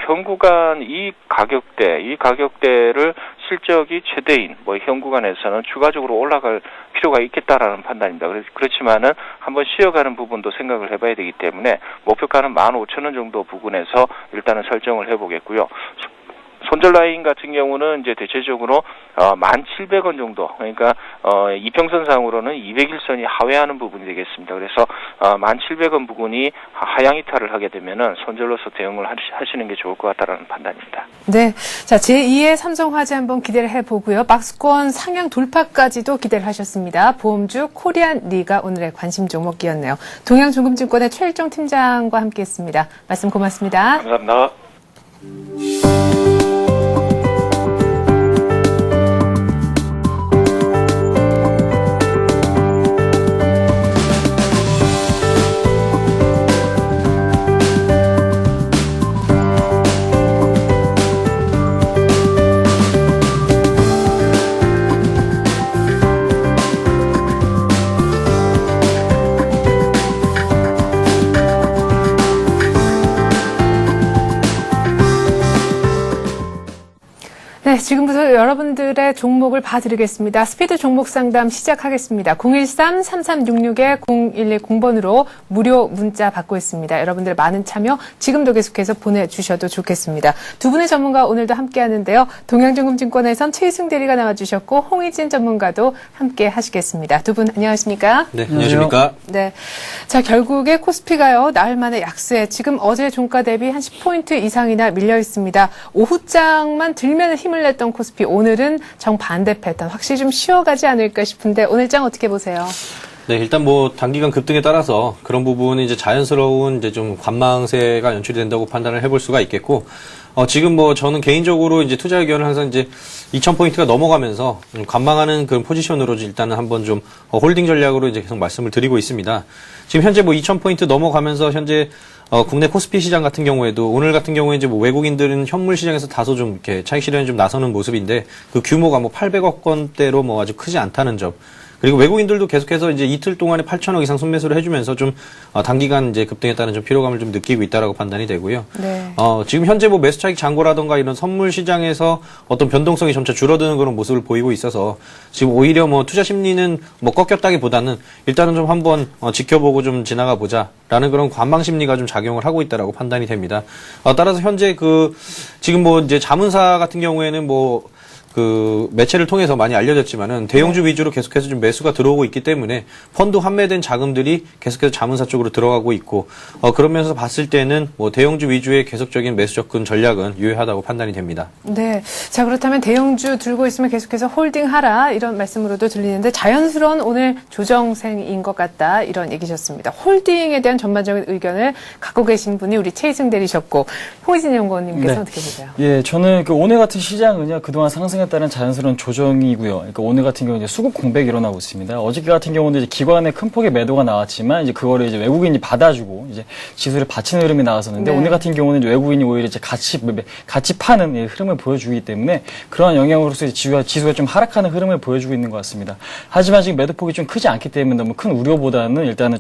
현 구간 이 가격대를 실적이 최대인 현 구간에서는 추가적으로 올라갈 필요가 있겠다라는 판단입니다. 그렇지만은 한번 쉬어가는 부분도 생각을 해봐야 되기 때문에 목표가는 15,000원 정도 부근에서 일단은 설정을 해보겠고요. 손절 라인 같은 경우는 이제 대체적으로 1,700원 정도, 그러니까 이평선상으로는 200일선이 하회하는 부분이 되겠습니다. 그래서 1,700원 부근이 하향 이탈을 하게 되면은 손절로서 대응을 하시는 게 좋을 것 같다라는 판단입니다. 네, 자 제2의 삼성화재 한번 기대를 해보고요. 박스권 상향 돌파까지도 기대를 하셨습니다. 보험주 코리안리가 오늘의 관심 종목이었네요. 동양중금증권의 최일종 팀장과 함께했습니다. 말씀 고맙습니다. 감사합니다. 네, 지금부터 여러분들의 종목을 봐드리겠습니다. 스피드 종목 상담 시작하겠습니다. 013-3366-0110번으로 무료 문자 받고 있습니다. 여러분들의 많은 참여 지금도 계속해서 보내주셔도 좋겠습니다. 두 분의 전문가 오늘도 함께 하는데요. 동양중금증권에선 최희승 대리가 나와주셨고 홍희진 전문가도 함께 하시겠습니다. 두 분 안녕하십니까? 네, 안녕하십니까? 네. 자, 결국에 코스피가요, 나흘 만에 약세. 지금 어제 종가 대비 한 10포인트 이상이나 밀려 있습니다. 오후장만 들면 힘을 냈던 코스피, 오늘은 정반대 패턴, 확실히 좀 쉬어가지 않을까 싶은데 오늘 장 어떻게 보세요? 네, 일단 뭐 단기간 급등에 따라서 그런 부분은 이제 자연스러운 이제 좀 관망세가 연출이 된다고 판단을 해볼 수가 있겠고, 지금 뭐 저는 개인적으로 이제 투자 의견을 항상 이제 2,000포인트가 넘어가면서 좀 관망하는 그런 포지션으로 일단은 한번 좀 홀딩 전략으로 이제 계속 말씀을 드리고 있습니다. 지금 현재 뭐 2,000포인트 넘어가면서 현재 국내 코스피 시장 같은 경우에도 오늘 같은 경우에 이제 뭐 외국인들은 현물 시장에서 다소 좀 이렇게 차익 실현에 좀 나서는 모습인데 그 규모가 뭐 800억 원대로 뭐 아주 크지 않다는 점. 그리고 외국인들도 계속해서 이제 이틀 동안에 8천억 이상 순매수를 해주면서 좀 단기간 이제 급등에 따른 좀 피로감을 좀 느끼고 있다라고 판단이 되고요. 네. 지금 현재 뭐 매수 차익 잔고라던가 이런 선물 시장에서 어떤 변동성이 점차 줄어드는 그런 모습을 보이고 있어서 지금 오히려 뭐 투자 심리는 뭐 꺾였다기보다는 일단은 좀 한번 지켜보고 좀 지나가 보자라는 그런 관망 심리가 좀 작용을 하고 있다라고 판단이 됩니다. 따라서 현재 지금 뭐 이제 자문사 같은 경우에는 뭐 매체를 통해서 많이 알려졌지만은 대형주 위주로 계속해서 좀 매수가 들어오고 있기 때문에 펀드 환매된 자금들이 계속해서 자문사 쪽으로 들어가고 있고, 그러면서 봤을 때는 뭐 대형주 위주의 계속적인 매수 접근 전략은 유효하다고 판단이 됩니다. 네. 자, 그렇다면 대형주 들고 있으면 계속해서 홀딩하라 이런 말씀으로도 들리는데 자연스러운 오늘 조정생인 것 같다 이런 얘기셨습니다. 홀딩에 대한 전반적인 의견을 갖고 계신 분이 우리 최희승 대리셨고 홍희진 연구원님께서 네. 어떻게 보세요? 예, 저는 오늘 같은 시장은요, 그동안 상승 상승에 따른 자연스러운 조정이고요. 그러니까 오늘 같은 경우 이제 수급 공백이 일어나고 있습니다. 어저께 같은 경우는 이제 기관의 큰 폭의 매도가 나왔지만 이제 그거를 이제 외국인이 받아주고 이제 지수를 받치는 흐름이 나왔었는데 네. 오늘 같은 경우는 이제 외국인이 오히려 이제 같이 파는 흐름을 보여주기 때문에 그러한 영향으로서 지수가 좀 하락하는 흐름을 보여주고 있는 것 같습니다. 하지만 지금 매도폭이 좀 크지 않기 때문에 너무 큰 우려보다는 일단은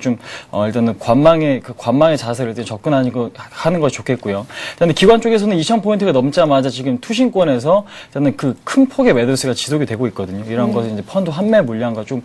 관망의 자세를 일단 접근하는 것이 좋겠고요. 일단은 기관 쪽에서는 2,000포인트가 넘자마자 지금 투신권에서 일단은 그 큰 폭의 매도세가 지속이 되고 있거든요. 이런 것은 이제 펀드 환매 물량과 좀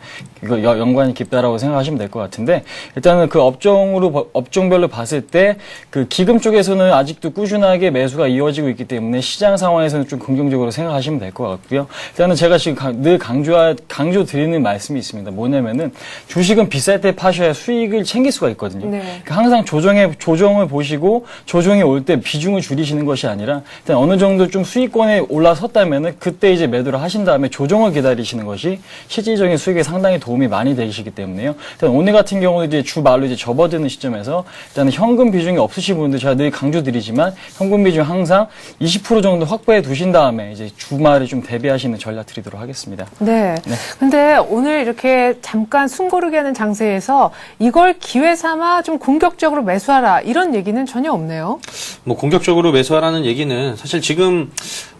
연관이 깊다라고 생각하시면 될 것 같은데 일단은 그 업종별로 봤을 때 그 기금 쪽에서는 아직도 꾸준하게 매수가 이어지고 있기 때문에 시장 상황에서는 좀 긍정적으로 생각하시면 될 것 같고요. 일단은 제가 지금 늘 강조 드리는 말씀이 있습니다. 뭐냐면은 주식은 비쌀 때 파셔야 수익을 챙길 수가 있거든요. 네. 그러니까 항상 조정을 보시고 조정이 올 때 비중을 줄이시는 것이 아니라 일단 어느 정도 좀 수익권에 올라섰다면은 그때 이제 매도를 하신 다음에 조정을 기다리시는 것이 실질적인 수익에 상당히 도움이 많이 되시기 때문에요. 일단 오늘 같은 경우는 이제 주 말로 이제 접어드는 시점에서 일단은 현금 비중이 없으신 분들 제가 늘 강조드리지만 현금 비중 항상 20% 정도 확보해 두신 다음에 이제 주말에 좀 대비하시는 전략 드리도록 하겠습니다. 네. 근데 오늘 이렇게 잠깐 숨고르게 하는 장세에서 이걸 기회 삼아 좀 공격적으로 매수하라 이런 얘기는 전혀 없네요. 뭐 공격적으로 매수하라는 얘기는 사실 지금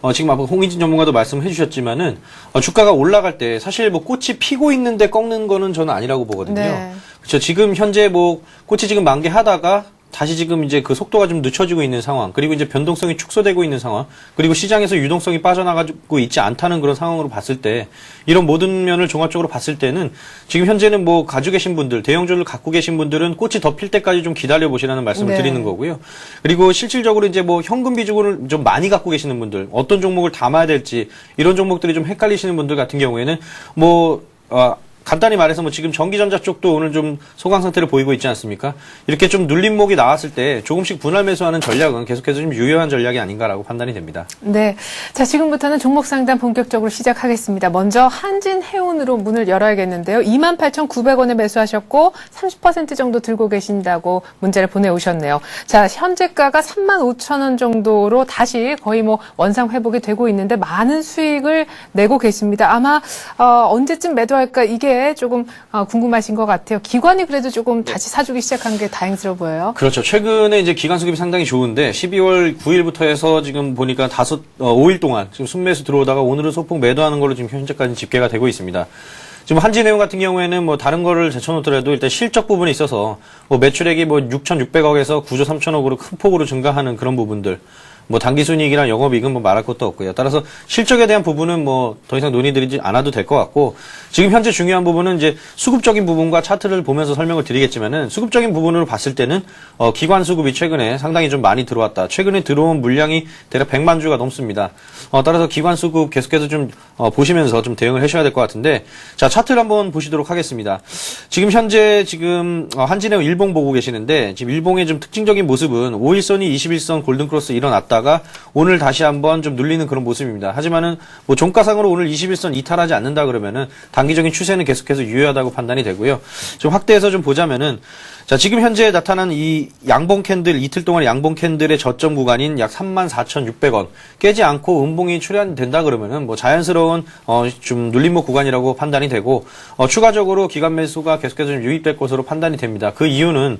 아까 홍희진 전문가도 말씀해 주셨지만은 주가가 올라갈 때 사실 뭐 꽃이 피고 있는데 꺾는 거는 저는 아니라고 보거든요. 네. 그렇죠. 지금 현재 뭐 꽃이 지금 만개하다가 다시 지금 이제 그 속도가 좀 늦춰지고 있는 상황, 그리고 이제 변동성이 축소되고 있는 상황, 그리고 시장에서 유동성이 빠져나가고 있지 않다는 그런 상황으로 봤을 때, 이런 모든 면을 종합적으로 봤을 때는 지금 현재는 뭐 가지고 계신 분들, 대형주를 갖고 계신 분들은 꽃이 더 필 때까지 좀 기다려 보시라는 말씀을 네. 드리는 거고요. 그리고 실질적으로 이제 뭐 현금 비중을 좀 많이 갖고 계시는 분들, 어떤 종목을 담아야 될지 이런 종목들이 좀 헷갈리시는 분들 같은 경우에는 간단히 말해서 뭐 지금 전기전자 쪽도 오늘 좀 소강 상태를 보이고 있지 않습니까? 이렇게 좀 눌림목이 나왔을 때 조금씩 분할 매수하는 전략은 계속해서 좀 유효한 전략이 아닌가라고 판단이 됩니다. 네. 자, 지금부터는 종목 상담 본격적으로 시작하겠습니다. 먼저 한진해운으로 문을 열어야겠는데요. 28,900원에 매수하셨고 30% 정도 들고 계신다고 문자를 보내오셨네요. 자, 현재가가 35,000원 정도로 다시 거의 뭐 원상 회복이 되고 있는데 많은 수익을 내고 계십니다. 아마 언제쯤 매도할까 이게 조금 궁금하신 것 같아요. 기관이 그래도 조금 다시 사주기 시작한 게 다행스러워 보여요. 그렇죠. 최근에 이제 기관 수급이 상당히 좋은데 12월 9일부터 해서 지금 보니까 5일 동안 지금 순매수 들어오다가 오늘은 소폭 매도하는 걸로 지금 현재까지 집계가 되고 있습니다. 지금 한진해운 같은 경우에는 뭐 다른 거를 제쳐놓더라도 일단 실적 부분에 있어서 뭐 매출액이 뭐 6,600억에서 9조 3천억으로 큰 폭으로 증가하는 그런 부분들. 뭐 당기순이익이나 영업이익은 뭐 말할 것도 없고요. 따라서 실적에 대한 부분은 뭐 더 이상 논의드리지 않아도 될 것 같고 지금 현재 중요한 부분은 이제 수급적인 부분과 차트를 보면서 설명을 드리겠지만은 수급적인 부분으로 봤을 때는 기관 수급이 최근에 상당히 좀 많이 들어왔다. 최근에 들어온 물량이 대략 100만 주가 넘습니다. 따라서 기관 수급 계속해서 좀 보시면서 좀 대응을 하셔야 될 것 같은데 자 차트를 한번 보시도록 하겠습니다. 지금 현재 한진해운 일봉 보고 계시는데 지금 일봉의 좀 특징적인 모습은 5일선이 21선 골든크로스 일어났다. 오늘 다시 한번 좀 눌리는 그런 모습입니다. 하지만은 뭐 종가상으로 오늘 21선 이탈하지 않는다 그러면은 단기적인 추세는 계속해서 유효하다고 판단이 되고요. 좀 확대해서 좀 보자면은 자, 지금 현재 나타난 이 양봉 캔들, 이틀 동안 양봉 캔들의 저점 구간인 약 34,600원 깨지 않고 음봉이 출현된다 그러면은 뭐 자연스러운 좀 눌림목 구간이라고 판단이 되고 추가적으로 기관 매수가 계속해서 좀 유입될 것으로 판단이 됩니다. 그 이유는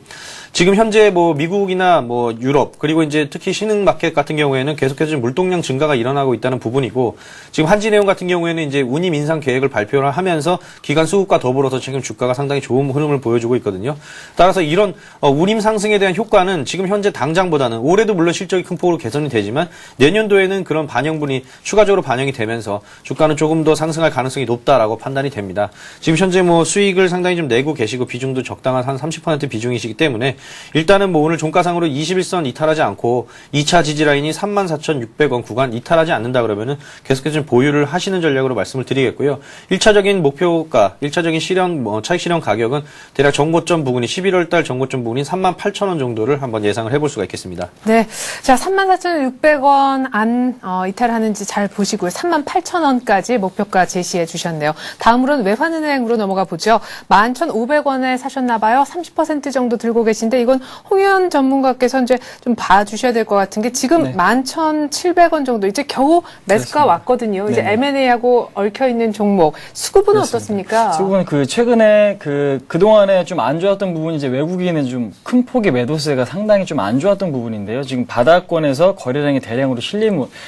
지금 현재 뭐 미국이나 뭐 유럽 그리고 이제 특히 신흥 마켓 같은 경우에는 계속해서 좀 물동량 증가가 일어나고 있다는 부분이고 지금 한진해운 같은 경우에는 이제 운임 인상 계획을 발표를 하면서 기관 수급과 더불어서 지금 주가가 상당히 좋은 흐름을 보여주고 있거든요. 따라서 이런 운임 상승에 대한 효과는 지금 현재 당장보다는 올해도 물론 실적이 큰 폭으로 개선이 되지만 내년도에는 그런 반영분이 추가적으로 반영이 되면서 주가는 조금 더 상승할 가능성이 높다라고 판단이 됩니다. 지금 현재 뭐 수익을 상당히 좀 내고 계시고 비중도 적당한 한 30% 비중이시기 때문에 일단은 뭐 오늘 종가상으로 21선 이탈하지 않고 2차 지지라인이 34,600원 구간 이탈하지 않는다 그러면은 계속해서 좀 보유를 하시는 전략으로 말씀을 드리겠고요. 1차적인 목표가 1차적인 차익 실현 가격은 대략 정고점 부근이 11월 11월 달 전고점 부분인 38,000원 정도를 한번 예상을 해볼 수가 있겠습니다. 네. 자, 34,600원 안 이탈하는지 잘 보시고요. 38,000원까지 목표가 제시해 주셨네요. 다음으로는 외환은행으로 넘어가 보죠. 11,500원에 사셨나 봐요. 30% 정도 들고 계신데 이건 홍현 전문가께서 이제 좀 봐주셔야 될 것 같은 게 지금 네. 11,700원 정도 이제 겨우 매수가 그렇습니다. 왔거든요. 이제 네네. M&A하고 얽혀 있는 종목. 수급은 그렇습니다. 어떻습니까? 수급은 최근에 그동안에 좀 안 좋았던 부분이 이제 외국인의 좀 큰 폭의 매도세가 상당히 좀 안 좋았던 부분인데요. 지금 바닥권에서 거래량이 대량으로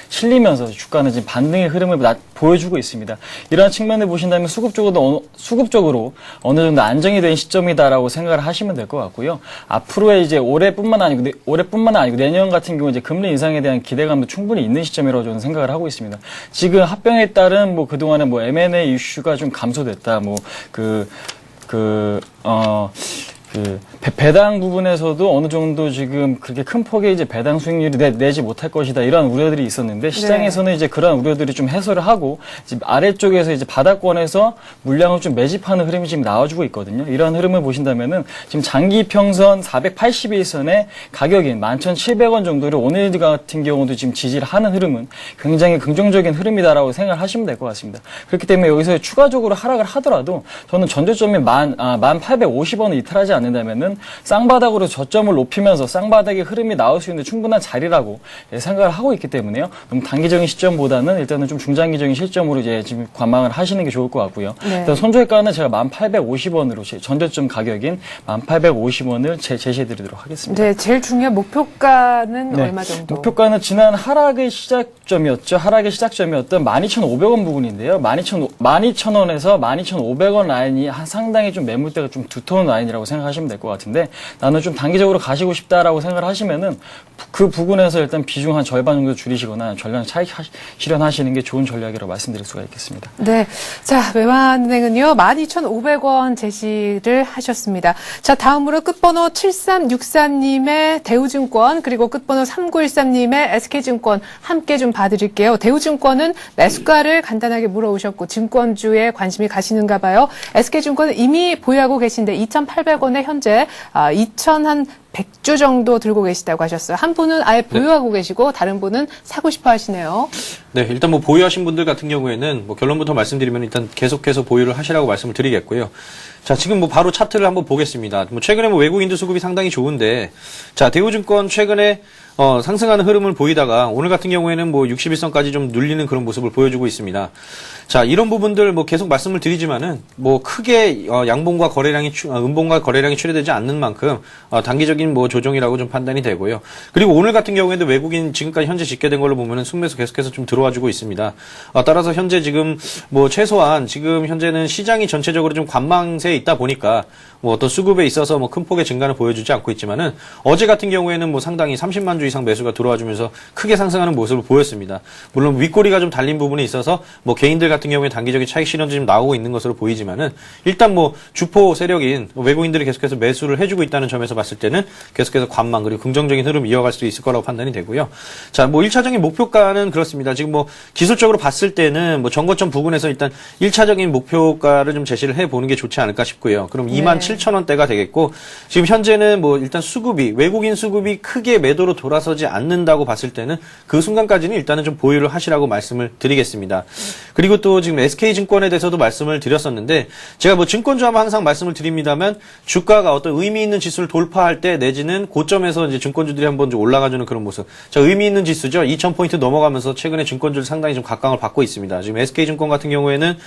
실리면서 주가는 지금 반등의 흐름을 보여주고 있습니다. 이러한 측면을 보신다면 수급적으로 어느 정도 안정이 된 시점이다라고 생각을 하시면 될 것 같고요. 앞으로의 이제 올해뿐만 아니고 내년 같은 경우 이제 금리 인상에 대한 기대감도 충분히 있는 시점이라고 저는 생각을 하고 있습니다. 지금 합병에 따른 그동안에 M&A 이슈가 좀 감소됐다. 배당 부분에서도 어느 정도 지금 그렇게 큰 폭의 이제 배당 수익률이 내지 못할 것이다. 이런 우려들이 있었는데 시장에서는 이제 그런 우려들이 좀 해소를 하고 지금 아래쪽에서 이제 바닥권에서 물량을 좀 매집하는 흐름이 지금 나와주고 있거든요. 이런 흐름을 보신다면은 지금 장기 평선 481선의 가격인 11,700원 정도를 오늘 같은 경우도 지금 지지를 하는 흐름은 굉장히 긍정적인 흐름이다라고 생각을 하시면 될 것 같습니다. 그렇기 때문에 여기서 추가적으로 하락을 하더라도 저는 전저점이 1,850원을 이탈하지 않는다면은 쌍바닥으로 저점을 높이면서 쌍바닥의 흐름이 나올 수 있는 충분한 자리라고 생각을 하고 있기 때문에요. 너무 단기적인 시점보다는 일단은 좀 중장기적인 시점으로 이제 지금 관망을 하시는 게 좋을 것 같고요. 네. 일단 손절가는 제가 1,850원으로 전저점 가격인 1,850원을 제시해드리도록 하겠습니다. 네, 제일 중요한 목표가는 네. 얼마 정도? 목표가는 지난 하락의 시작점이었던 12,500원 부분인데요. 12,000원에서 12,500원 라인이 상당히 좀 매물대가 좀 두터운 라인이라고 생각하시면 될 것 같은데 나는 좀 단기적으로 가시고 싶다라고 생각을 하시면은 그 부분에서 일단 비중 한 절반 정도 줄이시거나 전량 차익 실현하시는 게 좋은 전략이라고 말씀드릴 수가 있겠습니다. 네. 자, 외환은행은요, 12,500원 제시를 하셨습니다. 자, 다음으로 끝번호 7364님의 대우증권, 그리고 끝번호 3913님의 SK증권 함께 좀 봐드릴게요. 대우증권은 매수가를 간단하게 물어오셨고, 증권주에 관심이 가시는가 봐요. SK증권은 이미 보유하고 계신데, 2,800원에 현재 2,100주 정도 들고 계시다고 하셨어요. 한 분은 아예 보유하고 계시고, 다른 분은 사고 싶어 하시네요. 네, 일단 보유하신 분들 같은 경우에는 결론부터 말씀드리면 일단 계속해서 보유를 하시라고 말씀을 드리겠고요. 자, 지금 바로 차트를 한번 보겠습니다. 최근에 외국인들 수급이 상당히 좋은데, 자, 대우증권 최근에 상승하는 흐름을 보이다가 오늘 같은 경우에는 61선까지 좀 눌리는 그런 모습을 보여주고 있습니다. 자, 이런 부분들 계속 말씀을 드리지만은 크게 양봉과 거래량이 음봉과 거래량이 출회되지 않는 만큼 단기적인 조정이라고 좀 판단이 되고요. 그리고 오늘 같은 경우에도 외국인 지금까지 현재 집계된 걸로 보면은 순매수 계속해서 좀 들어와주고 있습니다. 따라서 현재 지금 최소한 지금 현재는 시장이 전체적으로 좀 관망세에 있다 보니까 어떤 수급에 있어서 큰 폭의 증가는 보여주지 않고 있지만은 어제 같은 경우에는 상당히 30만 주 이상 매수가 들어와주면서 크게 상승하는 모습을 보였습니다. 물론 윗꼬리가 좀 달린 부분이 있어서 개인들 같은 경우에 단기적인 차익 실현도 좀 나오고 있는 것으로 보이지만은 일단 주포 세력인 외국인들이 계속해서 매수를 해주고 있다는 점에서 봤을 때는 계속해서 관망 그리고 긍정적인 흐름 이어갈 수 있을 거라고 판단이 되고요. 자, 1차적인 목표가는 그렇습니다. 지금 기술적으로 봤을 때는 전고점 부근에서 일단 1차적인 목표가를 좀 제시를 해보는 게 좋지 않을까 싶고요. 그럼 27,000원대가 되겠고 지금 현재는 일단 수급이 외국인 수급이 크게 매도로 돌아서지 않는다고 봤을 때는 그 순간까지는 일단은 좀 보유를 하시라고 말씀을 드리겠습니다. 그리고 또 지금 SK증권에 대해서도 말씀을 드렸었는데 제가 증권주 하면 항상 말씀을 드립니다만 주가가 어떤 의미 있는 지수를 돌파할 때 내지는 고점에서 이제 증권주들이 한번 좀 올라가주는 그런 모습. 자, 의미 있는 지수죠. 2,000포인트 넘어가면서 최근에 증권주들 상당히 좀 각광을 받고 있습니다. 지금 SK증권 같은 경우에는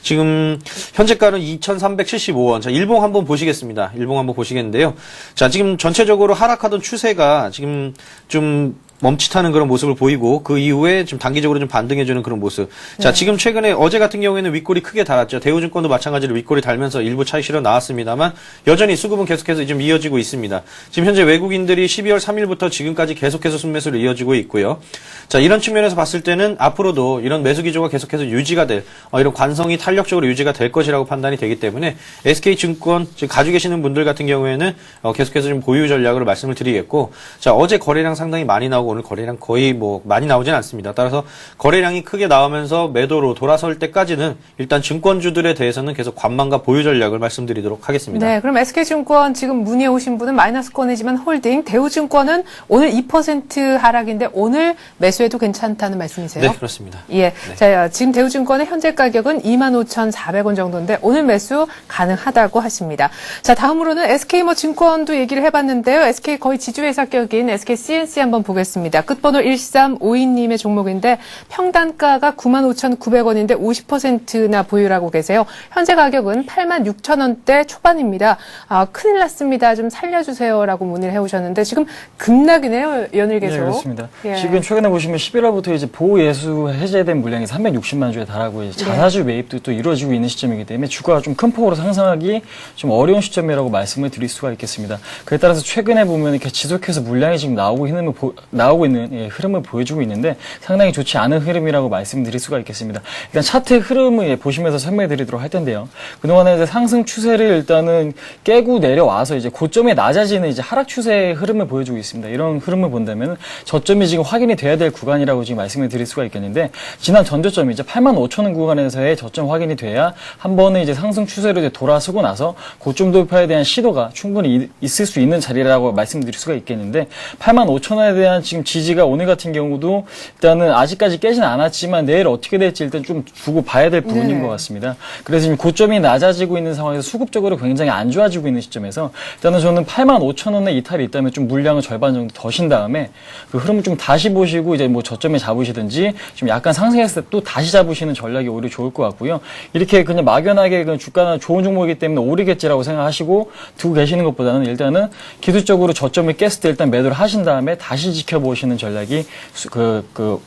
지금 현재가는 2,375원. 자, 일봉 한번 보시겠습니다. 일봉 한번 보시겠는데요. 자, 지금 전체적으로 하락하던 추세가 지금 좀 멈칫하는 그런 모습을 보이고 그 이후에 좀 단기적으로 좀 반등해주는 그런 모습. 자, 지금 최근에 어제 같은 경우에는 윗골이 크게 달았죠. 대우증권도 마찬가지로 윗골이 달면서 일부 차익 실현 나왔습니다만 여전히 수급은 계속해서 좀 이어지고 있습니다. 지금 현재 외국인들이 12월 3일부터 지금까지 계속해서 순매수를 이어지고 있고요. 자, 이런 측면에서 봤을 때는 앞으로도 이런 매수 기조가 계속해서 유지가 될 이런 관성이 탄력적으로 유지가 될 것이라고 판단이 되기 때문에 SK증권 지금 가지고 계시는 분들 같은 경우에는 계속해서 좀 보유 전략으로 말씀을 드리겠고, 자, 어제 거래량 상당히 많이 나오고 나오고 오늘 거래량 거의 뭐 많이 나오진 않습니다. 따라서 거래량이 크게 나오면서 매도로 돌아설 때까지는 일단 증권주들에 대해서는 계속 관망과 보유 전략을 말씀드리도록 하겠습니다. 네, 그럼 SK증권 지금 문의해 오신 분은 마이너스권이지만 홀딩, 대우증권은 오늘 2% 하락인데 오늘 매수해도 괜찮다는 말씀이세요? 네, 그렇습니다. 예. 네. 자, 지금 대우증권의 현재 가격은 25,400원 정도인데 오늘 매수 가능하다고 하십니다. 자, 다음으로는 SK 증권도 얘기를 해봤는데요. SK 거의 지주회사격인 SK CNC 한번 보겠습니다. 끝번호 1352님의 종목인데 평단가가 95,900원인데 50%나 보유하고 계세요. 현재 가격은 86,000원대 초반입니다. 큰일 났습니다. 좀 살려주세요라고 문의를 해오셨는데 지금 급락이네요. 연일 계속. 네, 그렇습니다. 예. 지금 최근에 보시면 11월부터 이제 보호 예수 해제된 물량이 360만 주에 달하고 이제 자사주 매입도 또 이루어지고 있는 시점이기 때문에 주가가 좀 큰 폭으로 상승하기 좀 어려운 시점이라고 말씀을 드릴 수가 있겠습니다. 그에 따라서 최근에 보면 이렇게 지속해서 물량이 지금 나오고 있는 흐름을 보여주고 있는데 상당히 좋지 않은 흐름이라고 말씀드릴 수가 있겠습니다. 일단 차트의 흐름을 보시면서 설명드리도록 할 텐데요. 그동안에 이제 상승 추세를 일단은 깨고 내려와서 이제 고점에 낮아지는 이제 하락 추세의 흐름을 보여주고 있습니다. 이런 흐름을 본다면 저점이 지금 확인이 돼야 될 구간이라고 지금 말씀을 드릴 수가 있겠는데 지난 전저점이 이제 85,000원 구간에서의 저점 확인이 돼야 한 번은 이제 상승 추세로 이제 돌아서고 나서 고점 돌파에 대한 시도가 충분히 있을 수 있는 자리라고 말씀드릴 수가 있겠는데 85,000원에 대한 지금 지지가 오늘 같은 경우도 일단은 아직까지 깨진 않았지만 내일 어떻게 될지 일단 좀 두고 봐야 될 부분인 것 같습니다. 그래서 지금 고점이 낮아지고 있는 상황에서 수급적으로 굉장히 안 좋아지고 있는 시점에서 일단은 저는 85,000원에 이탈이 있다면 좀 물량을 절반 정도 더 신 다음에 그 흐름을 좀 다시 보시고 이제 뭐 저점에 잡으시든지 좀 약간 상승했을 때 또 다시 잡으시는 전략이 오히려 좋을 것 같고요. 이렇게 그냥 막연하게 그 주가는 좋은 종목이기 때문에 오르겠지라고 생각하시고 두고 계시는 것보다는 일단은 기술적으로 저점을 깼을 때 일단 매도를 하신 다음에 다시 지켜보시는 전략이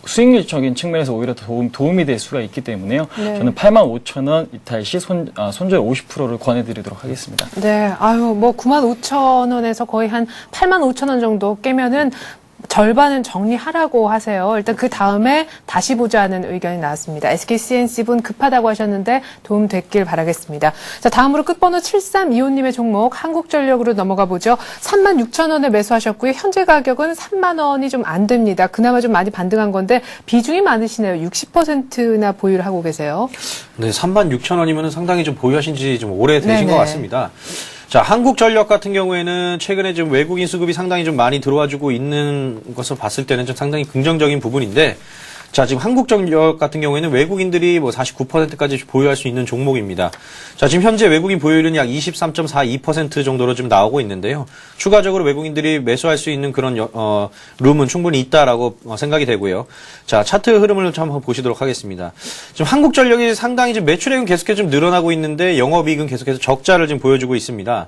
수익률적인 측면에서 오히려 도움이 될 수가 있기 때문에요. 네. 저는 85,000원 이탈 시 손절 50%를 권해드리도록 하겠습니다. 네, 뭐 95,000원에서 거의 한 85,000원 정도 깨면은 절반은 정리하라고 하세요. 일단 그 다음에 다시 보자는 의견이 나왔습니다. SK CNC분 급하다고 하셨는데 도움 됐길 바라겠습니다. 자, 다음으로 끝번호 7325님의 종목 한국전력으로 넘어가 보죠. 36,000원에 매수하셨고요. 현재 가격은 3만 원이 좀 안 됩니다. 그나마 좀 많이 반등한 건데 비중이 많으시네요. 60%나 보유를 하고 계세요. 네, 36,000원이면 상당히 좀 보유하신 지 좀 오래되신 네네. 것 같습니다. 자, 한국전력 같은 경우에는 최근에 좀 외국인 수급이 상당히 좀 많이 들어와주고 있는 것을 봤을 때는 좀 상당히 긍정적인 부분인데, 자, 지금 한국전력 같은 경우에는 외국인들이 뭐 49%까지 보유할 수 있는 종목입니다. 자, 지금 현재 외국인 보유율은 약 23.42% 정도로 좀 나오고 있는데요. 추가적으로 외국인들이 매수할 수 있는 그런 룸은 충분히 있다라고 생각이 되고요. 자, 차트 흐름을 좀 한번 보시도록 하겠습니다. 지금 한국전력이 상당히 지금 매출액은 계속해서 좀 늘어나고 있는데 영업이익은 계속해서 적자를 지금 보여주고 있습니다.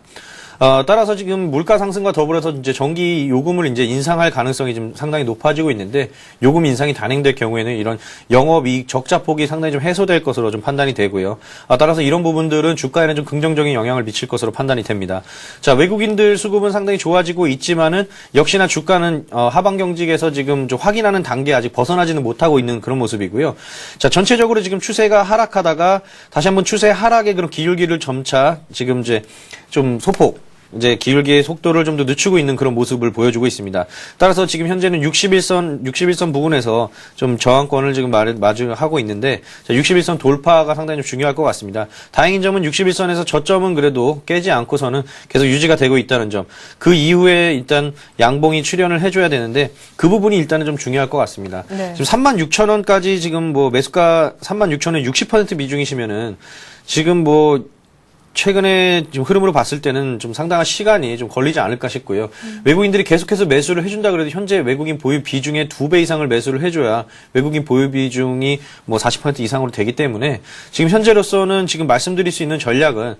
따라서 지금 물가 상승과 더불어서 이제 전기 요금을 이제 인상할 가능성이 좀 상당히 높아지고 있는데 요금 인상이 단행될 경우에는 이런 영업이익 적자폭이 상당히 좀 해소될 것으로 좀 판단이 되고요. 따라서 이런 부분들은 주가에는 좀 긍정적인 영향을 미칠 것으로 판단이 됩니다. 자, 외국인들 수급은 상당히 좋아지고 있지만은 역시나 주가는 하방 경직에서 지금 좀 확인하는 단계 아직 벗어나지는 못하고 있는 그런 모습이고요. 자, 전체적으로 지금 추세가 하락하다가 다시 한번 추세 하락의 그런 기울기를 점차 지금 이제 좀 소폭 이제 기울기의 속도를 좀 더 늦추고 있는 그런 모습을 보여주고 있습니다. 따라서 지금 현재는 61선 부근에서 좀 저항권을 지금 마주하고 있는데, 자, 61선 돌파가 상당히 좀 중요할 것 같습니다. 다행인 점은 61선에서 저점은 그래도 깨지 않고서는 계속 유지가 되고 있다는 점. 그 이후에 일단 양봉이 출현을 해줘야 되는데, 그 부분이 일단은 좀 중요할 것 같습니다. 네. 지금 36,000원까지 지금 뭐 매수가 36,000원 60% 비중이시면은 지금 뭐 최근에 좀 흐름으로 봤을 때는 좀 상당한 시간이 좀 걸리지 않을까 싶고요. 외국인들이 계속해서 매수를 해준다 그래도 현재 외국인 보유 비중의 2배 이상을 매수를 해줘야 외국인 보유 비중이 뭐 40% 이상으로 되기 때문에 지금 현재로서는 지금 말씀드릴 수 있는 전략은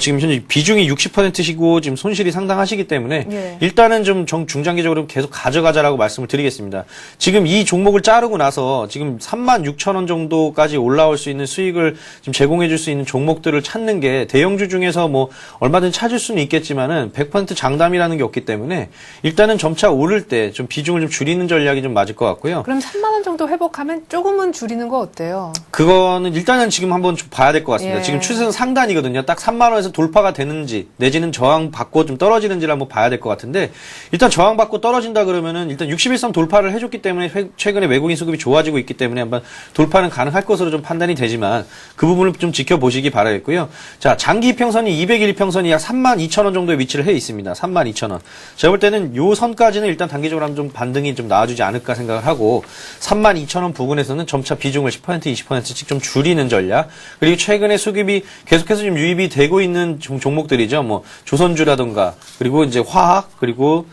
지금 현재 비중이 60%시고 지금 손실이 상당하시기 때문에 예. 일단은 좀 중장기적으로 계속 가져가자라고 말씀을 드리겠습니다. 지금 이 종목을 자르고 나서 지금 36,000원 정도까지 올라올 수 있는 수익을 좀 제공해 줄 수 있는 종목들을 찾는 게 대형주 중에서 뭐 얼마든지 찾을 수는 있겠지만은 100% 장담이라는 게 없기 때문에 일단은 점차 오를 때 좀 비중을 좀 줄이는 전략이 좀 맞을 것 같고요. 그럼 3만 원 정도 회복하면 조금은 줄이는 거 어때요? 그거는 일단은 지금 한번 좀 봐야 될 것 같습니다. 예. 지금 추세는 상단이거든요. 딱 3만 원에서 돌파가 되는지 내지는 저항받고 좀 떨어지는지를 한번 봐야 될 것 같은데 일단 저항받고 떨어진다 그러면은 일단 61선 돌파를 해줬기 때문에 최근에 외국인 수급이 좋아지고 있기 때문에 한번 돌파는 가능할 것으로 좀 판단이 되지만 그 부분을 좀 지켜보시기 바라겠고요. 자, 장기 이평선이 200일 이평선이 약 32,000원 정도에 위치를 해 있습니다. 32,000원. 제가 볼 때는 요 선까지는 일단 단기적으로 하면 좀 반등이 좀 나와주지 않을까 생각을 하고 32,000원 부근에서는 점차 비중을 10% 20%씩 좀 줄이는 전략. 그리고 최근에 수급이 계속해서 좀 유입이 되고 있는 종목들이죠. 뭐 조선주라든가 그리고 이제 화학 그리고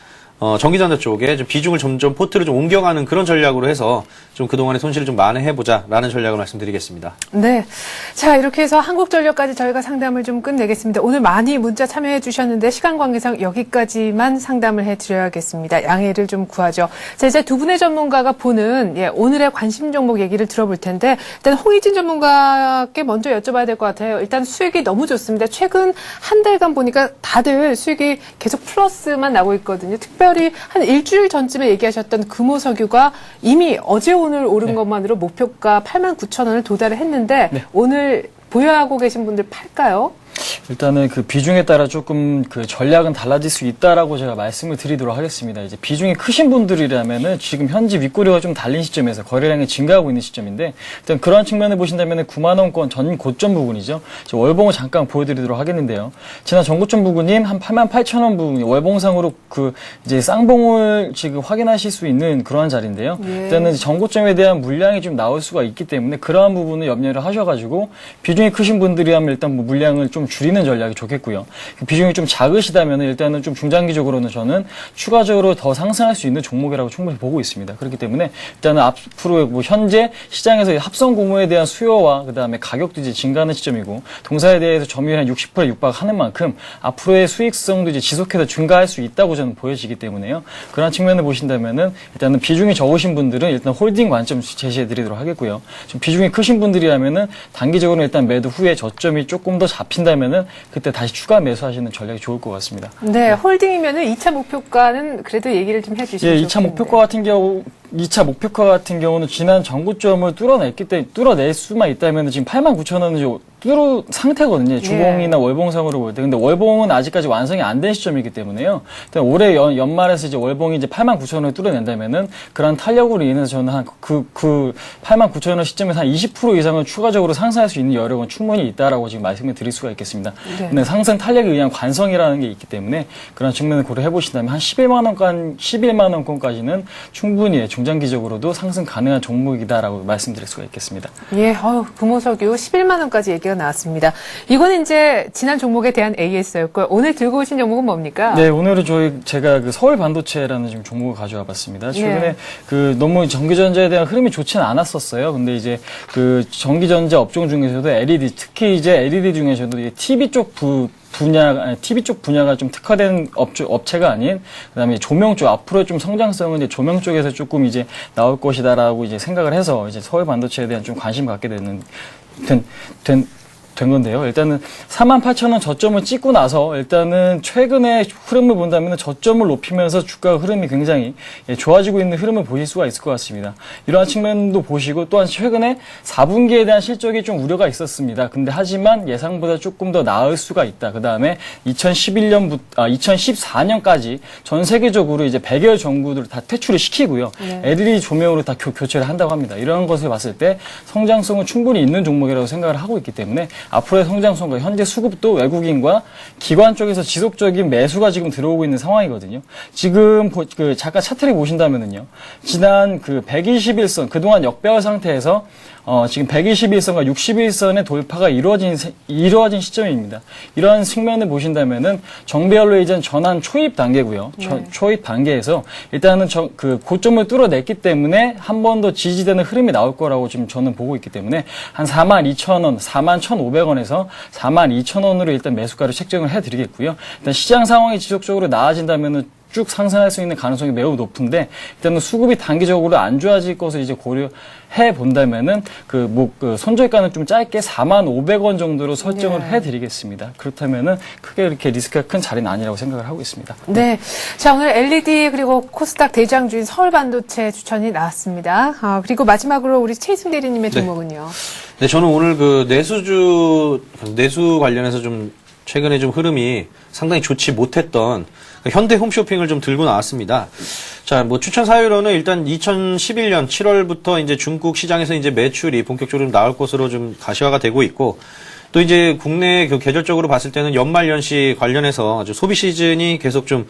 전기전자 쪽에 좀 비중을 점점 포트를 좀 옮겨가는 그런 전략으로 해서 좀 그동안의 손실을 좀 만회해보자라는 전략을 말씀드리겠습니다. 네. 자, 이렇게 해서 한국전력까지 저희가 상담을 좀 끝내겠습니다. 오늘 많이 문자 참여해 주셨는데 시간 관계상 여기까지만 상담을 해드려야겠습니다. 양해를 좀 구하죠. 자, 이제 두 분의 전문가가 보는 오늘의 관심 종목 얘기를 들어볼 텐데 일단 홍희진 전문가께 먼저 여쭤봐야 될 것 같아요. 일단 수익이 너무 좋습니다. 최근 한 달간 보니까 다들 수익이 계속 플러스만 나고 있거든요. 특별히 한 일주일 전쯤에 얘기하셨던 금호석유가 이미 어제 오늘 오른 것만으로 목표가 89,000원을 도달을 했는데 오늘 보유하고 계신 분들 팔까요? 일단은 그 비중에 따라 조금 그 전략은 달라질 수 있다라고 제가 말씀을 드리도록 하겠습니다. 이제 비중이 크신 분들이라면은 지금 현재 윗꼬리가 좀 달린 시점에서 거래량이 증가하고 있는 시점인데 일단 그런 측면을 보신다면은 9만 원권 전 고점 부분이죠. 월봉을 잠깐 보여드리도록 하겠는데요. 지난 전고점 부분인 한 88,000원 부분 월봉상으로 그 이제 쌍봉을 지금 확인하실 수 있는 그러한 자리인데요. 일단은 전고점에 대한 물량이 좀 나올 수가 있기 때문에 그러한 부분을 염려를 하셔가지고 비중이 크신 분들이라면 일단 뭐 물량을 좀 줄이는 전략이 좋겠고요. 비중이 좀 작으시다면 일단은 좀 중장기적으로는 저는 추가적으로 더 상승할 수 있는 종목이라고 충분히 보고 있습니다. 그렇기 때문에 일단은 앞으로 뭐 현재 시장에서 합성 고무에 대한 수요와 그다음에 가격도 이제 증가하는 시점이고 동사에 대해서 점유율 한 60% 육박하는 만큼 앞으로의 수익성도 이제 지속해서 증가할 수 있다고 저는 보여지기 때문에요. 그런 측면을 보신다면은 일단은 비중이 적으신 분들은 일단 홀딩 관점 제시해드리도록 하겠고요. 좀 비중이 크신 분들이라면은 단기적으로 일단 매도 후에 저점이 조금 더 잡힌다면은 그때 다시 추가 매수하시는 전략이 좋을 것 같습니다. 네, 홀딩이면은 2차 목표가는 그래도 얘기를 좀 해주시죠. 예, 2차 목표가 같은 경우는 지난 전고점을 뚫어낼 수만 있다면 지금 89,000원을 뚫은 상태거든요. 주봉이나 월봉상으로 볼 때. 근데 월봉은 아직까지 완성이 안 된 시점이기 때문에요. 올해 연말에서 이제 월봉이 이제 89,000원을 뚫어낸다면은 그런 탄력으로 인해서 저는 그 89,000원 시점에서 한 20% 이상을 추가적으로 상승할 수 있는 여력은 충분히 있다라고 지금 말씀을 드릴 수가 있겠습니다. 네. 근데 상승 탄력에 의한 관성이라는 게 있기 때문에 그런 측면을 고려해 보신다면 한 11만 원권까지는 충분히 중장기적으로도 상승 가능한 종목이다라고 말씀드릴 수가 있겠습니다. 예, 금호석유 11만 원까지 얘기가 나왔습니다. 이거는 이제 지난 종목에 대한 AS였고요. 오늘 들고 오신 종목은 뭡니까? 네, 오늘은 제가 그 서울 반도체라는 지금 종목을 가져와 봤습니다. 최근에 너무 전기전자에 대한 흐름이 좋지는 않았었어요. 근데 이제 그 전기전자 업종 중에서도 LED, 특히 이제 LED 중에서도 TV 쪽 분야가 좀 특화된 업체가 아닌, 그다음에 조명 쪽, 앞으로 좀 성장성은 이제 조명 쪽에서 조금 이제 나올 것이다라고 이제 생각을 해서 이제 서울 반도체에 대한 좀 관심을 갖게 된 건데요. 일단은 48,000원 저점을 찍고 나서 일단은 최근의 흐름을 본다면 저점을 높이면서 주가 흐름이 굉장히 좋아지고 있는 흐름을 보실 수가 있을 것 같습니다. 이러한 측면도 보시고 또한 최근에 4분기에 대한 실적이 좀 우려가 있었습니다. 근데 하지만 예상보다 조금 더 나을 수가 있다. 그 다음에 2014년까지 전 세계적으로 이제 100여 정부들을 다 퇴출을 시키고요. LED 조명으로 다 교체를 한다고 합니다. 이런 것을 봤을 때 성장성은 충분히 있는 종목이라고 생각을 하고 있기 때문에 앞으로의 성장성과 현재 수급도 외국인과 기관 쪽에서 지속적인 매수가 지금 들어오고 있는 상황이거든요. 지금 잠깐 차트를 보신다면은요. 지난 그 121선 그동안 역배열 상태에서 지금 121선과 61선의 돌파가 이루어진 시점입니다. 이러한 측면을 보신다면은 정배열로 이제 전환 초입 단계고요. 초입 단계에서 일단은 그 고점을 뚫어냈기 때문에 한 번 더 지지되는 흐름이 나올 거라고 지금 저는 보고 있기 때문에 한 42,000원, 41,500원에서 42,000원으로 일단 매수가를 책정을 해드리겠고요. 일단 시장 상황이 지속적으로 나아진다면은 쭉 상승할 수 있는 가능성이 매우 높은데 일단은 수급이 단기적으로 안 좋아질 것을 이제 고려해 본다면은 그 손절가는 좀 짧게 4,500원 정도로 설정을 해드리겠습니다. 그렇다면은 크게 이렇게 리스크가 큰 자리는 아니라고 생각을 하고 있습니다. 네. 자, 오늘 LED 그리고 코스닥 대장주인 서울반도체 추천이 나왔습니다. 그리고 마지막으로 우리 최희승 대리님의 종목은요. 네, 저는 오늘 내수 관련해서 좀 최근에 좀 흐름이 상당히 좋지 못했던 현대 홈쇼핑을 좀 들고 나왔습니다. 자, 뭐 추천 사유로는 일단 2011년 7월부터 이제 중국 시장에서 이제 매출이 본격적으로 나올 것으로 좀 가시화가 되고 있고, 또 이제 국내 계절적으로 봤을 때는 연말연시 관련해서 아주 소비 시즌이 계속 좀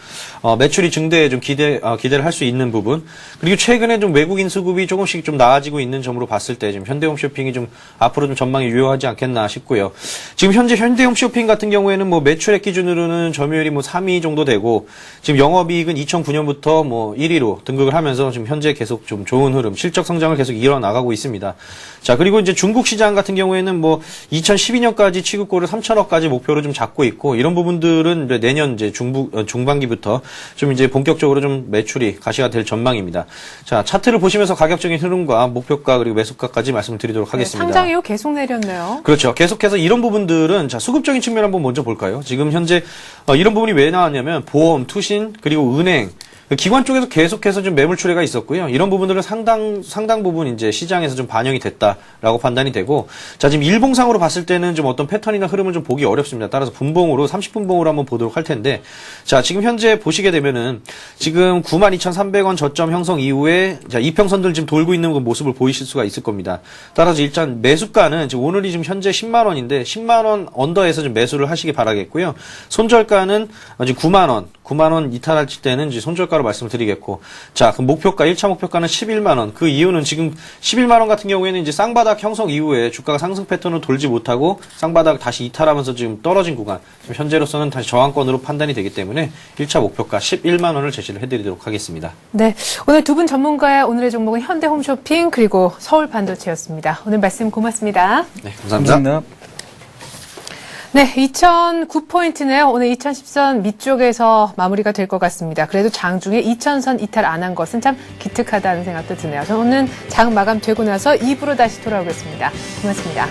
매출이 증대에 좀 기대를 할 수 있는 부분, 그리고 최근에 좀 외국인 수급이 조금씩 좀 나아지고 있는 점으로 봤을 때 지금 현대홈쇼핑이 좀 앞으로 좀 전망이 유효하지 않겠나 싶고요. 지금 현재 현대홈쇼핑 같은 경우에는 뭐 매출액 기준으로는 점유율이 뭐 3위 정도 되고, 지금 영업이익은 2009년부터 뭐 1위로 등극을 하면서 지금 현재 계속 좀 좋은 흐름, 실적 성장을 계속 이어나가고 있습니다. 자, 그리고 이제 중국 시장 같은 경우에는 뭐 2012년까지 취급고를 3,000억까지 목표로 좀 잡고 있고, 이런 부분들은 이제 내년 이제 중반기부터 좀 이제 본격적으로 좀 매출이 가시가 될 전망입니다. 자, 차트를 보시면서 가격적인 흐름과 목표가 그리고 매수가까지 말씀을 드리도록 하겠습니다. 상장 이후 계속 내렸네요. 그렇죠. 계속해서 이런 부분들은 자, 수급적인 측면 한번 먼저 볼까요? 지금 현재 이런 부분이 왜 나왔냐면 보험, 투신, 그리고 은행, 기관 쪽에서 계속해서 좀 매물 출회가 있었고요. 이런 부분들은 상당 부분 이제 시장에서 좀 반영이 됐다라고 판단이 되고, 자, 지금 일봉상으로 봤을 때는 좀 어떤 패턴이나 흐름을 좀 보기 어렵습니다. 따라서 분봉으로 30분봉으로 한번 보도록 할 텐데, 자, 지금 현재 보시게 되면은 지금 92,300원 저점 형성 이후에 자, 이평선들 지금 돌고 있는 그 모습을 보이실 수가 있을 겁니다. 따라서 일단 매수가는 지금 오늘이 지금 현재 10만 원인데 10만 원 언더에서 좀 매수를 하시기 바라겠고요. 손절가는 지금 9만 원 이탈할 때는 이제 손절가로 말씀을 드리겠고, 자, 그 목표가 1차 목표가는 11만 원. 그 이유는 지금 11만 원 같은 경우에는 이제 쌍바닥 형성 이후에 주가가 상승 패턴을 돌지 못하고 쌍바닥 다시 이탈하면서 지금 떨어진 구간, 지금 현재로서는 다시 저항권으로 판단이 되기 때문에 1차 목표가 11만 원을 제시를 해드리도록 하겠습니다. 네, 오늘 두 분 전문가의 오늘의 종목은 현대홈쇼핑 그리고 서울반도체였습니다. 오늘 말씀 고맙습니다. 네, 감사합니다. 네, 2009포인트는 오늘 2010선 밑쪽에서 마무리가 될 것 같습니다. 그래도 장중에 2000선 이탈 안 한 것은 참 기특하다는 생각도 드네요. 저는 장 마감되고 나서 2부로 다시 돌아오겠습니다. 고맙습니다.